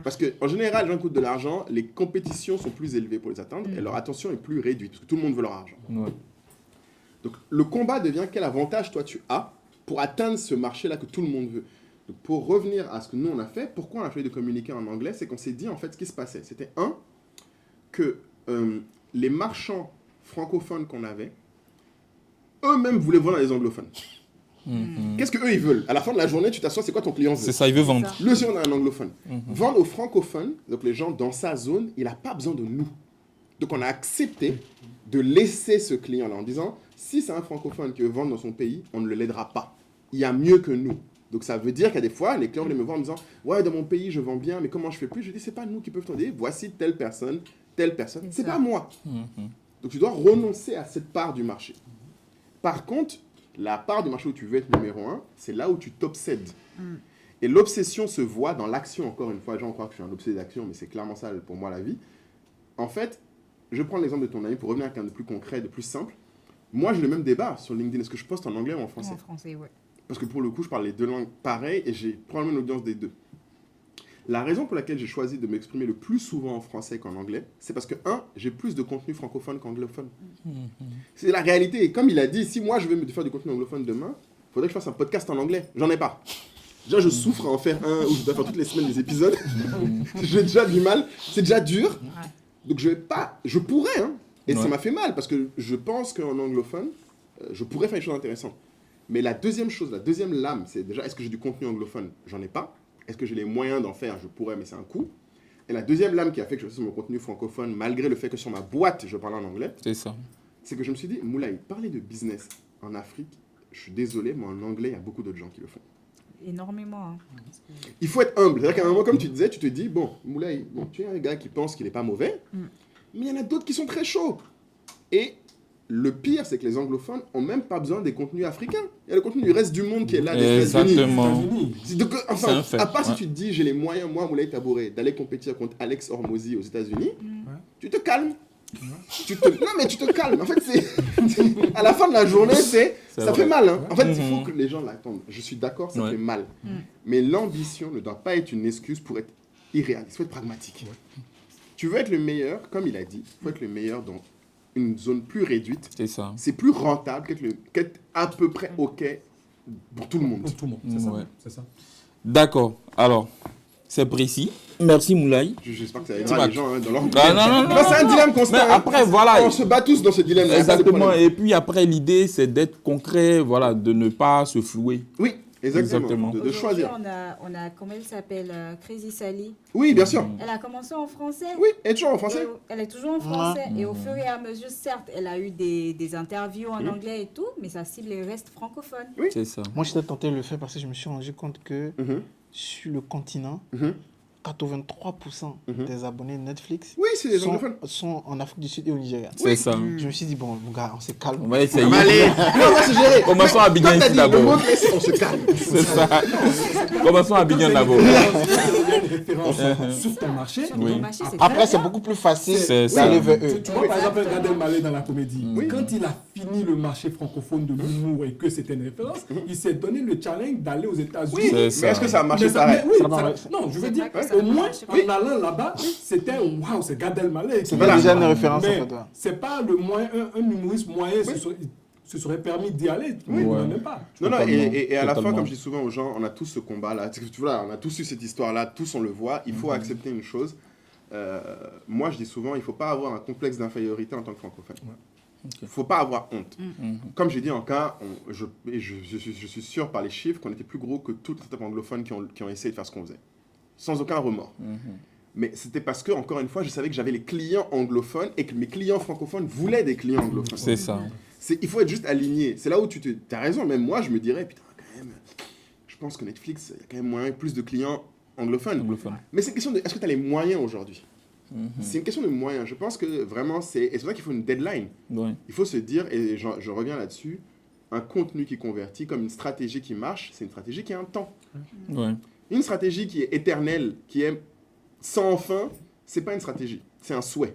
Parce qu'en général, les gens qui coûtent de l'argent, les compétitions sont plus élevées pour les atteindre et leur attention est plus réduite parce que tout le monde veut leur argent. Donc le combat devient quel avantage toi tu as pour atteindre ce marché-là que tout le monde veut. Donc pour revenir à ce que nous on a fait, pourquoi on a choisi de communiquer en anglais, c'est qu'on s'est dit en fait ce qui se passait. C'était que les marchands francophones qu'on avait, eux-mêmes voulaient vendre à des anglophones. Qu'est-ce qu'eux ils veulent? À la fin de la journée, tu t'assois, c'est quoi ton client veut? C'est ça, il veut vendre. Lui aussi, on a un anglophone. Vendre aux francophones, donc les gens dans sa zone, il n'a pas besoin de nous. Donc on a accepté de laisser ce client-là en disant, si c'est un francophone qui veut vendre dans son pays, on ne l'aidera pas. Il y a mieux que nous. Donc ça veut dire qu'il y a des fois, les clients viennent me voir en me disant, ouais, dans mon pays, je vends bien, mais comment je fais plus? Je dis, c'est pas nous qui peuvent t'aider. Voici telle personne. C'est pas moi. Donc tu dois renoncer à cette part du marché. Par contre, la part du marché où tu veux être numéro 1, c'est là où tu t'obsèdes. Et l'obsession se voit dans l'action, encore une fois. Les gens croient que je suis un obsédé d'action, mais c'est clairement ça pour moi la vie. En fait, je prends l'exemple de ton ami pour revenir à quelqu'un de plus concret, de plus simple. Moi, j'ai le même débat sur LinkedIn. Est-ce que je poste en anglais ou en français? En français, ouais. Parce que pour le coup, je parle les deux langues pareilles et j'ai probablement une audience des deux. La raison pour laquelle j'ai choisi de m'exprimer le plus souvent en français qu'en anglais, c'est parce que, j'ai plus de contenu francophone qu'anglophone. C'est la réalité. Et comme il a dit, si moi je veux me faire du contenu anglophone demain, il faudrait que je fasse un podcast en anglais. J'en ai pas. Déjà, je souffre à en faire un où je dois faire toutes les semaines des épisodes. J'ai déjà du mal. C'est déjà dur. Donc je pourrais, et ça m'a fait mal parce que je pense qu'en anglophone, je pourrais faire des choses intéressantes. Mais la deuxième chose, la deuxième lame, c'est déjà, est-ce que j'ai du contenu anglophone? J'en ai pas. Est-ce que j'ai les moyens d'en faire? Je pourrais, mais c'est un coût. Et la deuxième lame qui a fait que je fasse mon contenu francophone, malgré le fait que sur ma boîte, je parle en anglais, c'est ça. C'est que je me suis dit, Moulay, parler de business en Afrique, je suis désolé, mais en anglais, il y a beaucoup d'autres gens qui le font. Énormément. Il faut être humble. C'est-à-dire qu'à un moment, comme tu disais, tu te dis, bon, Moulay, tu es un gars qui pense qu'il n'est pas mauvais, mais il y en a d'autres qui sont très chauds. Et le pire, c'est que les anglophones n'ont même pas besoin des contenus africains. Il y a le contenu du reste du monde qui est là, des États-Unis. Donc, enfin, à part si tu te dis, j'ai les moyens, moi, Moulay Tabouré, d'aller compétir contre Alex Hormozy aux États-Unis, tu te calmes. Non, mais tu te calmes. En fait, à la fin de la journée, ça fait mal. En fait, il faut que les gens l'attendent. Je suis d'accord, ça fait mal. Mais l'ambition ne doit pas être une excuse pour être irréaliste. Il faut être pragmatique. Tu veux être le meilleur, comme il a dit, il faut être le meilleur dans une zone plus réduite. C'est ça. C'est plus rentable qu'être à peu près OK pour tout le monde. Pour tout le monde, c'est ça. D'accord. Alors, c'est précis. Merci Moulay. J'espère que ça aidera les gens dans leur... Non, c'est un dilemme constant. Mais après, voilà. On se bat tous dans ce dilemme. Exactement. Et puis après, l'idée, c'est d'être concret, voilà, de ne pas se flouer. Oui, exactement. De choisir. On a, comment elle s'appelle, Crazy Sally. Oui, bien sûr. Elle a commencé en français. Oui, elle est toujours en français. Elle est toujours en français. Et au fur et à mesure, certes, elle a eu des interviews en anglais et tout, mais sa cible reste francophone. Oui, c'est ça. Moi, j'étais tenté de le faire parce que je me suis rendu compte que sur le continent, 83% des abonnés Netflix sont en Afrique du Sud et au Nigeria. C'est ça. Je me suis dit, bon, mon gars, on se calme. On va essayer. Allez, on va se gérer. Commençons à Abidjan ici d'abord. On se calme. C'est ça. Commençons à Abidjan d'abord. Sur ton marché. Après, c'est beaucoup plus facile d'aller vers eux. Tu vois, par exemple, Gad Elmaleh dans la comédie. Quand il a fini le marché francophone de l'humour et que c'était une référence, il s'est donné le challenge d'aller aux États-Unis. Oui, mais est-ce que ça a marché pareil? Non, je veux dire, au moins, en allant là-bas, c'était waouh, c'est Gad Elmaleh. C'est déjà une référence en fait. C'est pas le moyen, un humoriste moyen se serait permis d'y aller. Oui, même pas. Non, et à la fin, comme je dis souvent aux gens, on a tous ce combat-là. Tu vois, on a tous eu cette histoire-là, tous on le voit. Il faut accepter une chose. Moi, je dis souvent, il ne faut pas avoir un complexe d'infériorité en tant que francophone. Il ne faut pas avoir honte. Comme j'ai dit en cas, je suis sûr par les chiffres qu'on était plus gros que toutes les startups anglophones qui ont essayé de faire ce qu'on faisait. Sans aucun remords. Mais c'était parce que, encore une fois, je savais que j'avais les clients anglophones et que mes clients francophones voulaient des clients anglophones. C'est ça. Il faut être juste aligné. C'est là où tu as raison. Même moi, je me dirais, putain, quand même, je pense que Netflix, il y a quand même moyen plus de clients anglophones. Mais c'est une question de, est-ce que tu as les moyens aujourd'hui? C'est une question de moyens. Je pense que vraiment, et c'est vrai qu'il faut une deadline. Ouais. Il faut se dire, et je reviens là-dessus, un contenu qui convertit comme une stratégie qui marche, c'est une stratégie qui a un temps. Ouais. Une stratégie qui est éternelle, qui est sans fin, c'est pas une stratégie, c'est un souhait.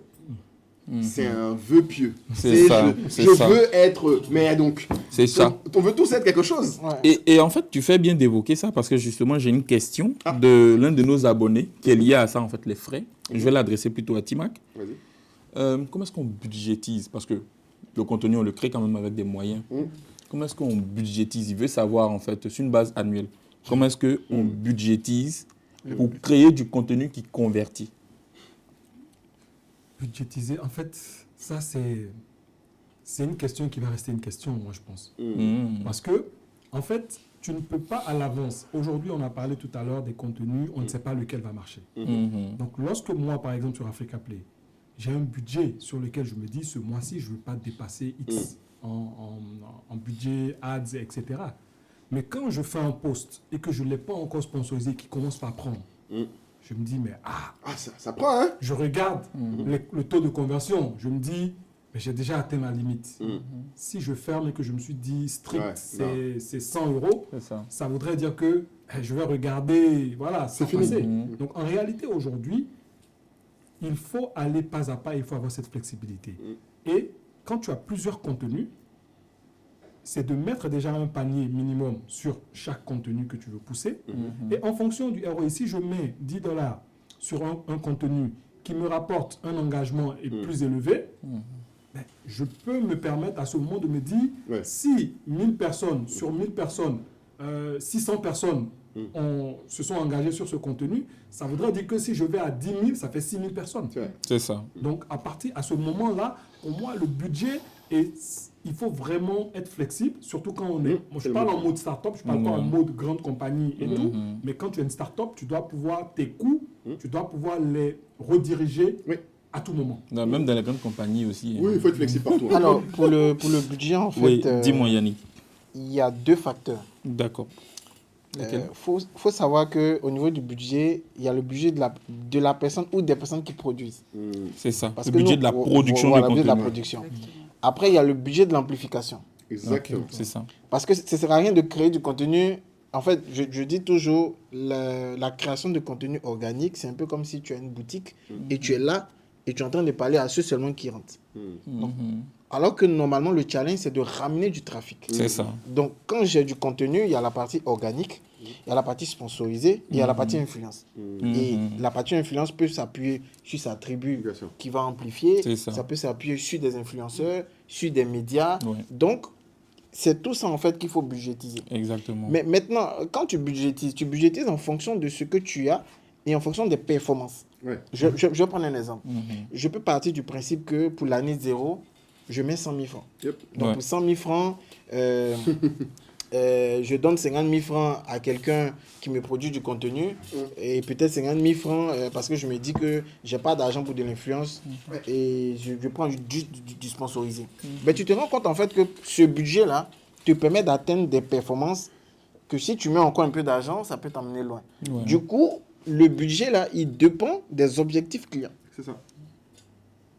C'est un vœu pieux. Je veux être... Mais donc, c'est ça. On veut tous être quelque chose. Ouais. Et en fait, tu fais bien d'évoquer ça parce que justement, j'ai une question de l'un de nos abonnés qui est liée à ça, en fait, les frais. Je vais l'adresser plutôt à Timac. Vas-y. Comment est-ce qu'on budgétise? Parce que le contenu, on le crée quand même avec des moyens. Comment est-ce qu'on budgétise? Il veut savoir, en fait, sur une base annuelle, comment est-ce qu'on budgétise pour créer du contenu qui convertit? Budgétiser, en fait, ça c'est une question qui va rester une question, moi je pense. Parce que, en fait, tu ne peux pas à l'avance. Aujourd'hui, on a parlé tout à l'heure des contenus, on ne sait pas lequel va marcher. Donc, lorsque moi, par exemple, sur Africa Play, j'ai un budget sur lequel je me dis, ce mois-ci, je ne veux pas dépasser X en budget, ads, etc. Mais quand je fais un post et que je ne l'ai pas encore sponsorisé, qui commence par prendre, je me dis, mais ça prend, hein? Je regarde le taux de conversion. Je me dis, mais j'ai déjà atteint ma limite. Si je ferme et que je me suis dit strict, c'est 100 €, ça voudrait dire que je vais regarder, voilà, c'est fini. Donc en réalité, aujourd'hui, il faut aller pas à pas, il faut avoir cette flexibilité. Et quand tu as plusieurs contenus, c'est de mettre déjà un panier minimum sur chaque contenu que tu veux pousser. Et en fonction du ROI, si je mets 10 $ sur un contenu qui me rapporte un engagement plus élevé, ben, je peux me permettre à ce moment de me dire, si 1000 personnes, sur 1000 personnes, 600 personnes se sont engagées sur ce contenu, ça voudrait dire que si je vais à 10 000, ça fait 6 000 personnes. C'est ça. Donc, à ce moment-là, pour moi, le budget, il faut vraiment être flexible, surtout quand on est... je parle en mode start-up, je ne parle pas en mode grande compagnie et tout, mais quand tu es une start-up, tu dois pouvoir, tes coûts, tu dois pouvoir les rediriger à tout moment. Non, même dans les grandes compagnies aussi. Oui, il faut être flexible partout. Alors, pour le budget, en fait... dis-moi Yannick. Il y a 2 facteurs. D'accord. Faut savoir qu'au niveau du budget, il y a le budget de la personne ou des personnes qui produisent. C'est ça, Parce le que budget de la production le budget de la production. Après, il y a le budget de l'amplification. Exactement. C'est ça. Parce que ça ne sert à rien de créer du contenu. En fait, je dis toujours, la création de contenu organique, c'est un peu comme si tu as une boutique et tu es là et tu es en train de parler à ceux seulement qui rentrent. Donc, alors que normalement, le challenge, c'est de ramener du trafic. C'est ça. Donc, quand j'ai du contenu, il y a la partie organique, il y a la partie sponsorisée, il y a la partie influence. Et la partie influence peut s'appuyer sur sa tribu qui va amplifier. Ça peut s'appuyer sur des influenceurs, sur des médias. Donc, c'est tout ça, en fait, qu'il faut budgétiser. Exactement. Mais maintenant, quand tu budgétises en fonction de ce que tu as et en fonction des performances. Je vais prendre un exemple. Je peux partir du principe que pour l'année 0, je mets 100 000 francs. Donc, pour 100 000 francs, je donne 50 000 francs à quelqu'un qui me produit du contenu et peut-être 50 000 francs parce que je me dis que je n'ai pas d'argent pour de l'influence et je prends du sponsorisé. Mais tu te rends compte en fait que ce budget-là te permet d'atteindre des performances que si tu mets encore un peu d'argent, ça peut t'emmener loin. Du coup, le budget-là, il dépend des objectifs clients. C'est ça.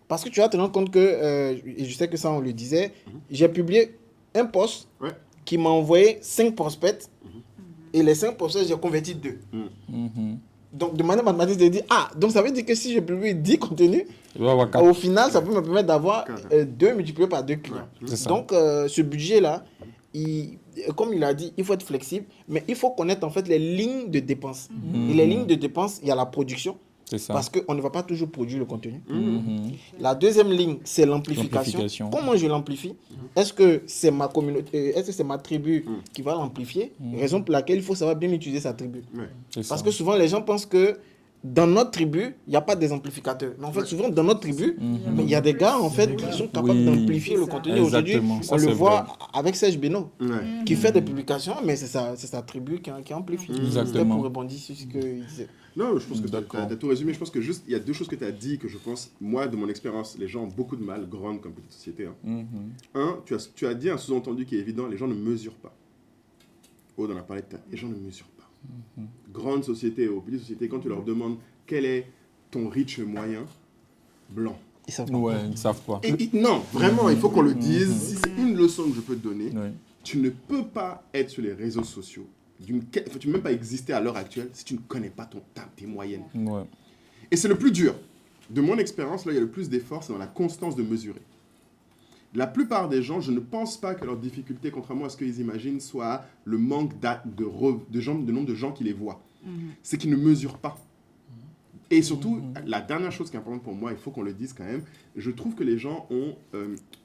Parce que tu vas te rendre compte que, et je sais que ça on le disait, j'ai publié un post qui m'a envoyé 5 prospects et les 5 prospects, j'ai converti 2. Donc de manière mathématique, j'ai dit, donc ça veut dire que si je publie 10 contenus, au final, ça peut me permettre d'avoir 2 multipliés par 2 clients. Donc ce budget-là, comme il a dit, il faut être flexible, mais il faut connaître en fait les lignes de dépenses. Et les lignes de dépenses, il y a la production. Parce qu'on ne va pas toujours produire le contenu. La deuxième ligne, c'est l'amplification. Comment je l'amplifie? Est-ce que c'est ma communauté, est-ce que c'est ma tribu qui va l'amplifier? Raison pour laquelle il faut savoir bien utiliser sa tribu. Parce que souvent, les gens pensent que dans notre tribu, il n'y a pas des amplificateurs. Mais en fait, souvent, dans notre tribu, mais il y a des gars, en fait, qui sont capables d'amplifier le contenu. Aujourd'hui, on le voit avec Serge Beno, qui fait des publications, mais c'est sa tribu qui amplifie. Exactement. Pour rebondir sur ce qu'il disait. Non, je pense que tu as tout résumé. Je pense que juste, il y a deux choses que tu as dit que je pense, moi, de mon expérience, les gens ont beaucoup de mal, grande comme petite société. Hein. Un, tu as dit un sous-entendu qui est évident, les gens ne mesurent pas. Aude en a parlé de ça. Les gens ne mesurent pas. Grande société ou petite société, quand tu leur demandes quel est ton riche moyen, blanc. Ils savent pas. Ouais, ils savent pas. Non, vraiment, il faut qu'on le dise. Si c'est une leçon que je peux te donner, tu ne peux pas être sur les réseaux sociaux. Tu ne peux même pas exister à l'heure actuelle si tu ne connais pas tes moyennes. Ouais. Et c'est le plus dur. De mon expérience, là, il y a le plus d'efforts, c'est dans la constance de mesurer. La plupart des gens, je ne pense pas que leur difficulté, contrairement à ce qu'ils imaginent, soit le manque de nombre de gens qui les voient. C'est qu'ils ne mesurent pas. Et surtout, la dernière chose qui est importante pour moi, il faut qu'on le dise quand même, je trouve que les gens ont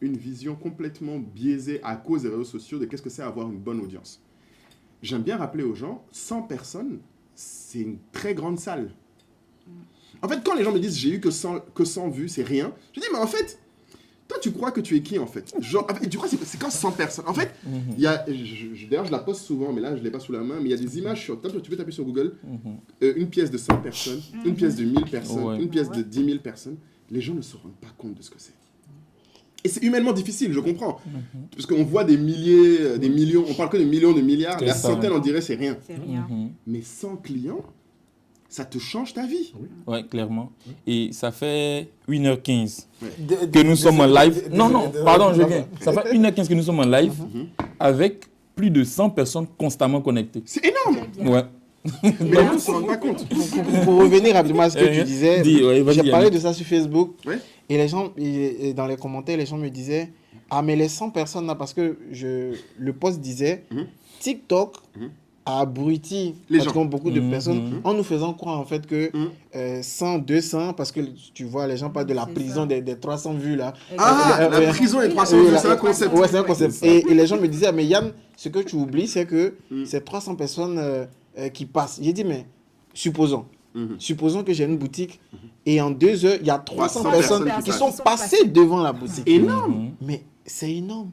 une vision complètement biaisée à cause des réseaux sociaux de qu'est-ce que c'est avoir une bonne audience. J'aime bien rappeler aux gens, 100 personnes, c'est une très grande salle. En fait, quand les gens me disent « j'ai eu que 100 vues, c'est rien », je dis « mais en fait, toi, tu crois que tu es qui, en fait? Genre, en fait, tu crois que c'est quand 100 personnes? En fait, il y a, d'ailleurs, je la poste souvent, mais là, je ne l'ai pas sous la main, mais il y a des images sur... Tu peux taper sur Google, une pièce de 100 personnes, une pièce de 1000 personnes, une pièce de 10 000 personnes. Les gens ne se rendent pas compte de ce que c'est. Et c'est humainement difficile, je comprends. Parce qu'on voit des milliers, des millions, on parle que de millions, de milliards, la centaine, on dirait, c'est rien. C'est rien. Mais 100 clients, ça te change ta vie. Oui, clairement. Et ça fait 1h15 que nous sommes en live. Non, pardon, je viens. Ça fait 1h15 que nous sommes en live avec plus de 100 personnes constamment connectées. C'est énorme. Ouais. Mais les gens ne se rendent pas compte. Pour revenir rapidement à ce que tu disais, j'ai parlé de ça sur Facebook. Ouais. Et les gens, et dans les commentaires, les gens me disaient « Ah, mais les 100 personnes là, parce que le post disait TikTok a abruti beaucoup de personnes en nous faisant croire en fait que 100, 200, parce que tu vois, les gens parlent de la prison des 300 vues là. Ah, la prison des 300 vues, c'est un concept. Ouais, c'est un concept. Et les gens me disaient « Mais Yann, ce que tu oublies, c'est que c'est 300 personnes qui passent. » J'ai dit « Mais supposons. Supposons que j'ai une boutique et en 2 heures, il y a 300 personnes qui sont passées devant la boutique. Énorme. Mais c'est énorme.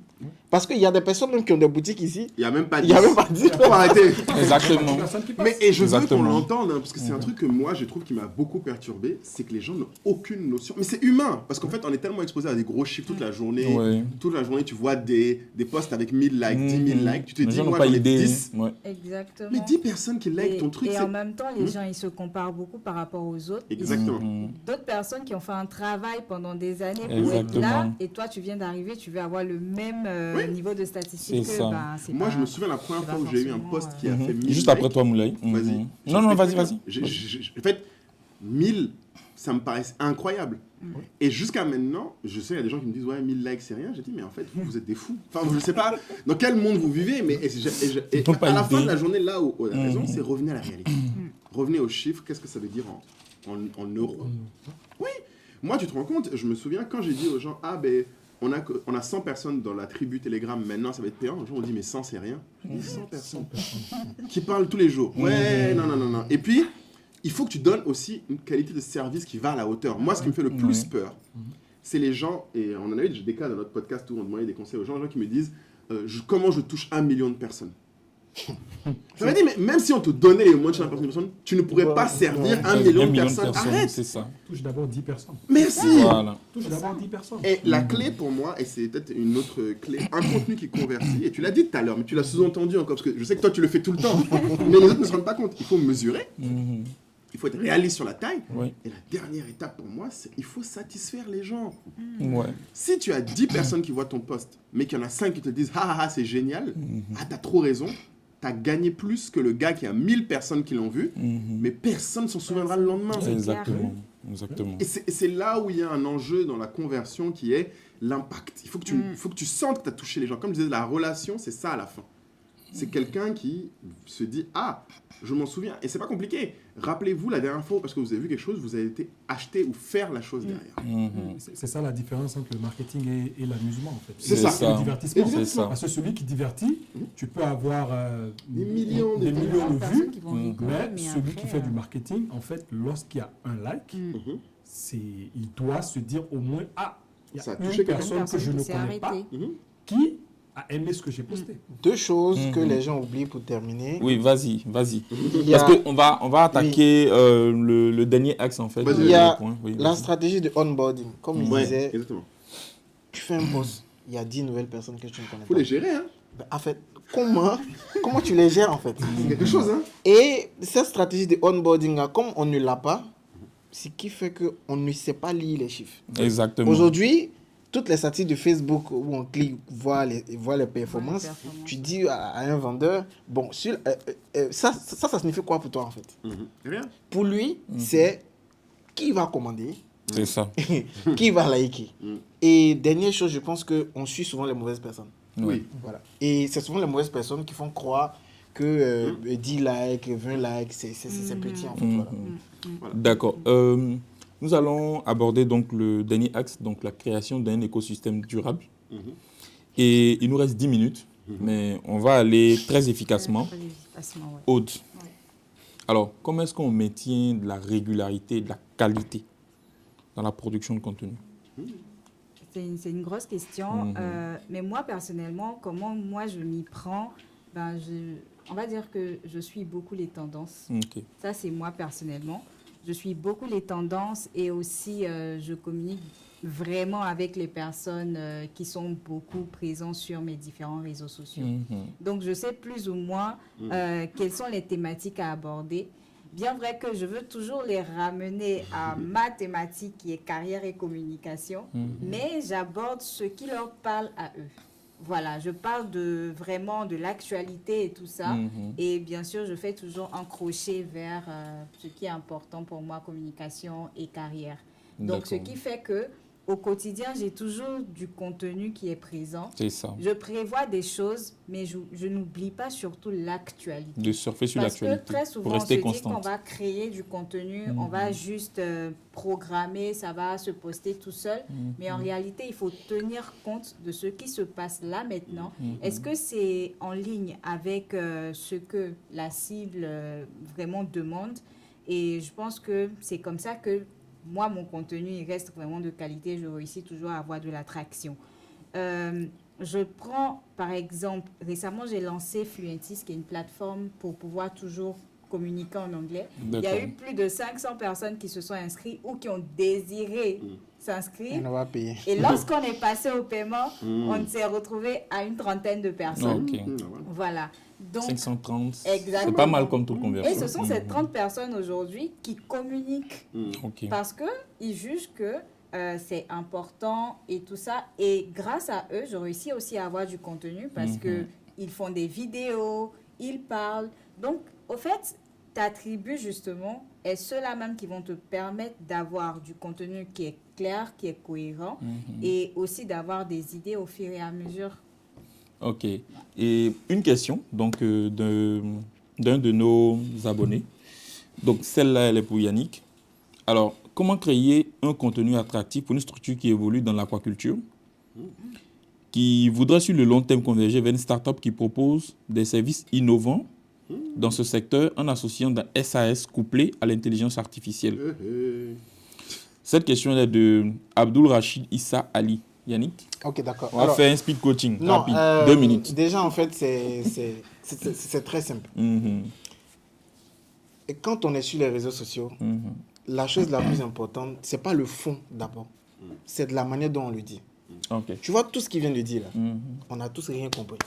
Parce qu'il y a des personnes même qui ont des boutiques ici. Il n'y a même pas 10. Il n'y a même pas 10. Il faut arrêter. Exactement. Mais et je veux qu'on l'entende, hein, parce que c'est un truc que moi, je trouve qui m'a beaucoup perturbé, c'est que les gens n'ont aucune notion. Mais c'est humain, parce qu'en fait, on est tellement exposé à des gros chiffres toute la journée. Ouais. Toute la journée, tu vois des posts avec 1000 likes, 10 000 likes. Tu te dis, moi, pas j'en ai idée. 10. Ouais. Exactement. Mais 10 personnes qui likent ton truc, et c'est... en même temps, les gens, ils se comparent beaucoup par rapport aux autres. Exactement. D'autres personnes qui ont fait un travail pendant des années pour être là, et toi, tu viens d'arriver, tu veux avoir le même niveau de statistiques. C'est ça. Moi, je me souviens la première fois où j'ai eu un post qui a fait 1000 Juste likes. après toi, Moulay. Vas-y. Non, vas-y. En fait, 1000, ça me paraissait incroyable. Et jusqu'à maintenant, je sais, il y a des gens qui me disent « Ouais, 1000 likes, c'est rien. » J'ai dit « Mais en fait, vous êtes des fous. » Enfin, je ne sais pas dans quel monde vous vivez, mais à la fin de la journée, là où la raison, c'est revenir à la réalité. Revenez aux chiffres, qu'est-ce que ça veut dire en euros. Oui, moi, tu te rends compte, je me souviens quand j'ai dit aux gens « Ah, ben, on a 100 personnes dans la tribu Telegram, maintenant ça va être payant. » Les gens ont dit « Mais 100, c'est rien. » Je dis 100 personnes qui parlent tous les jours. Ouais, non. Et puis, il faut que tu donnes aussi une qualité de service qui va à la hauteur. Moi, ce qui me fait le plus peur, c'est les gens, et on en a eu des cas dans notre podcast où on demandait des conseils aux gens qui me disent comment je touche 1 million de personnes. Ça veut dire, mais même si on te donnait les moyens de toucher 1 million de personnes, tu ne pourrais pas servir 1 million de personnes. Arrête. C'est ça. Touche d'abord 10 personnes. Merci. Voilà. Touche d'abord 10 personnes. Et la clé pour moi, et c'est peut-être une autre clé, un contenu qui convertit, et tu l'as dit tout à l'heure, mais tu l'as sous-entendu encore, parce que je sais que toi tu le fais tout le temps, mais les autres ne se rendent pas compte. Il faut mesurer, il faut être réaliste sur la taille, et la dernière étape pour moi, c'est il faut satisfaire les gens. Ouais. Si tu as 10 personnes qui voient ton post, mais qu'il y en a 5 qui te disent « Ah, c'est génial, ah, t'as trop raison », t'as gagné plus que le gars qui a 1000 personnes qui l'ont vu, mais personne ne s'en souviendra le lendemain. Exactement. Et c'est là où il y a un enjeu dans la conversion qui est l'impact. Il faut que tu sentes que tu as touché les gens. Comme je disais, la relation, c'est ça à la fin. C'est quelqu'un qui se dit « Ah, je m'en souviens ». Et c'est pas compliqué. Rappelez-vous la dernière fois, parce que vous avez vu quelque chose, vous avez été acheter ou faire la chose derrière. C'est ça la différence entre le marketing et l'amusement, en fait. C'est ça. Le divertissement. C'est ça. Parce que celui qui divertit, tu peux avoir Des millions de vues, qui vont rigoler, mais celui qui fait du marketing, en fait, lorsqu'il y a un like, il doit se dire au moins « Ah, il y Ça a a touché une personne que je ne s'est connais pas arrêtée. qui a aimé ce que j'ai posté. » Deux choses que les gens oublient pour terminer. Oui, vas-y. Il y a, Parce qu'on va attaquer le dernier axe, en fait. Vas-y. il y a point. Oui, la vas-y. stratégie de onboarding. Comme il Ouais, disait, exactement. tu fais un post, il y a 10 nouvelles personnes que tu ne connais Faut pas. les gérer, hein. Ben, en fait, comment tu les gères en fait? C'est quelque chose, hein. Et cette stratégie de onboarding, là, comme on ne l'a pas, ce qui fait qu'on ne sait pas lire les chiffres. Exactement. Aujourd'hui, toutes les statistiques de Facebook où on clique, voit les performances, tu dis à un vendeur, bon, ça signifie quoi pour toi en fait? Rien. Pour lui, c'est qui va commander, C'est ça. qui va liker. Et dernière chose, je pense qu'on suit souvent les mauvaises personnes. Oui. Voilà. Et c'est souvent les mauvaises personnes qui font croire que 10 likes, 20 likes, c'est petit en fait. Voilà. D'accord. Nous allons aborder donc le dernier axe, donc la création d'un écosystème durable. Et il nous reste 10 minutes, mais on va aller très efficacement. Aude. Ouais. Alors, comment est-ce qu'on maintient de la régularité et de la qualité dans la production de contenu? C'est une grosse question. Mais moi, personnellement, comment moi je m'y prends, on va dire que je suis beaucoup les tendances. Ok. Ça, c'est moi personnellement. Je suis beaucoup les tendances et aussi je communique vraiment avec les personnes qui sont beaucoup présentes sur mes différents réseaux sociaux. Donc, je sais plus ou moins quelles sont les thématiques à aborder. Bien vrai que je veux toujours les ramener à ma thématique qui est carrière et communication, mais j'aborde ce qui leur parle à eux. Voilà, je parle vraiment de l'actualité et tout ça. Et bien sûr, je fais toujours un crochet vers ce qui est important pour moi, communication et carrière. Donc, ce qui fait que au quotidien, j'ai toujours du contenu qui est présent. C'est ça. Je prévois des choses, mais je n'oublie pas surtout l'actualité. De surfer sur l'actualité. Parce que très souvent, on se dit qu'on va créer du contenu, on va juste programmer, ça va se poster tout seul. Mais en réalité, il faut tenir compte de ce qui se passe là maintenant. Est-ce que c'est en ligne avec ce que la cible vraiment demande? Et je pense que c'est comme ça que moi, mon contenu, il reste vraiment de qualité. Je réussis toujours à avoir de l'attraction. Je prends, par exemple, récemment, j'ai lancé Fluentis, qui est une plateforme pour pouvoir toujours communiquer en anglais. Il y a eu plus de 500 personnes qui se sont inscrites ou qui ont désiré s'inscrire. On va payer. Et lorsqu'on est passé au paiement, on s'est retrouvé à une trentaine de personnes. Voilà. Donc, 530, exactement. C'est pas mal comme taux de conversion. Et ce sont ces 30 personnes aujourd'hui qui communiquent parce qu'ils jugent que c'est important et tout ça. Et grâce à eux, je réussis aussi à avoir du contenu parce qu'ils font des vidéos, ils parlent. Donc, au fait, ta tribu, justement, est ceux-là même qui vont te permettre d'avoir du contenu qui est clair, qui est cohérent et aussi d'avoir des idées au fur et à mesure. Ok. Et une question donc d'un de nos abonnés. Donc celle-là, elle est pour Yannick. Alors, comment créer un contenu attractif pour une structure qui évolue dans l'aquaculture, qui voudrait sur le long terme converger vers une start-up qui propose des services innovants dans ce secteur en associant d'un SAS couplé à l'intelligence artificielle? Cette question est de Abdul Rachid Issa Ali. Yannick? Ok, d'accord. On va faire un speed coaching rapide, 2 minutes. Déjà, en fait, c'est très simple. Et quand on est sur les réseaux sociaux, la chose la plus importante, c'est pas le fond d'abord. C'est de la manière dont on le dit. Tu vois, tout ce qu'il vient de dire là, on n'a tous rien compris.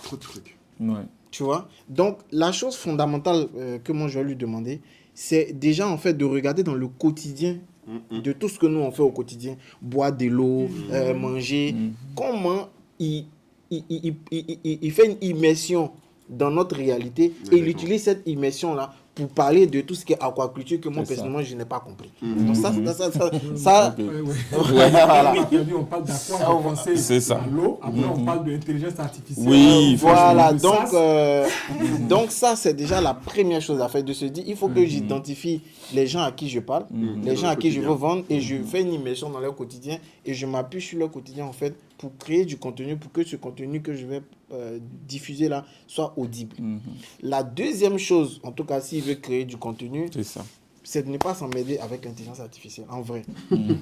Trop de trucs. Ouais. Tu vois? Donc, la chose fondamentale que moi je vais lui demander, c'est déjà en fait de regarder dans le quotidien de tout ce que nous on fait au quotidien, boire de l'eau, manger, comment il fait une immersion dans notre réalité et il utilise cette immersion-là pour parler de tout ce qui est aquaculture que moi, personnellement, je n'ai pas compris. Donc ça voilà. On parle d'aqua, on pensait à l'eau, après on parle de l'intelligence artificielle. Oui, voilà. Donc ça, c'est déjà la première chose à faire, de se dire, il faut que j'identifie les gens à qui je parle, les gens à qui je veux vendre, et je fais une immersion dans leur quotidien, et je m'appuie sur leur quotidien, en fait, pour créer du contenu, pour que ce contenu que je vais diffuser là soit audible. La deuxième chose, en tout cas, s'il veut créer du contenu, c'est de ne pas s'emmêler avec l'intelligence artificielle, en vrai.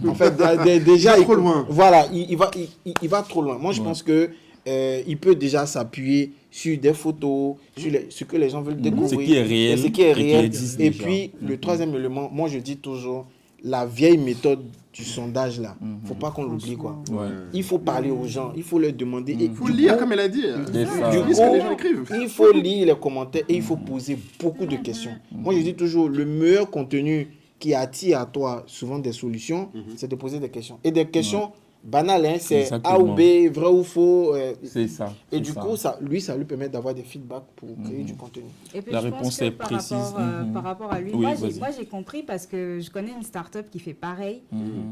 En fait, déjà, il va trop loin. Voilà, il va trop loin. Moi, je pense que il peut déjà s'appuyer sur des photos, sur ce que les gens veulent découvrir. Ce qui est réel. Ce qui est réel. Et déjà. puis, le troisième élément, moi, je dis toujours, la vieille méthode du sondage, là, faut pas qu'on l'oublie, quoi. Ouais. Il faut parler aux gens, il faut leur demander. Il faut lire, comme elle a dit. Du coup, ce que les gens écrivent. il faut lire les commentaires et il faut poser beaucoup de questions. Moi, je dis toujours, le meilleur contenu qui attire à toi souvent des solutions, c'est de poser des questions. Et des questions banales, hein, c'est Exactement. A ou B, vrai ou faux. C'est ça. Et du coup, ça lui permet d'avoir des feedbacks pour créer du contenu. Et puis, La je pense réponse que est par précise. rapport, par rapport à lui, Oui, moi, vas-y. j'ai compris parce que je connais une start-up qui fait pareil.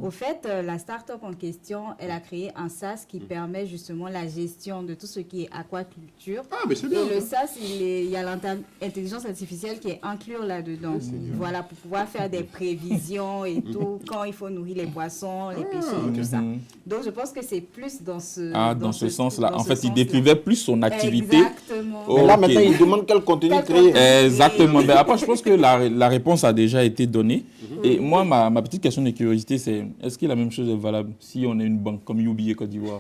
Au fait, la start-up en question, elle a créé un SaaS qui permet justement la gestion de tout ce qui est aquaculture. Ah, mais c'est bien. Et le SaaS, il y a l'intelligence artificielle qui est inclure là-dedans. Voilà, pour pouvoir faire des prévisions et tout, quand il faut nourrir les poissons, les pêcher et tout ça. Donc, je pense que c'est plus dans ce Dans ce sens-là. dans En ce fait, il sens-là. décrivait plus son activité. Exactement. Oh, Mais là, ok. maintenant, il demande quel contenu créer. Exactement. Ben après, je pense que la réponse a déjà été donnée. Et moi, ma petite question de curiosité, c'est est-ce que la même chose est valable si on est une banque comme UBA Côte d'Ivoire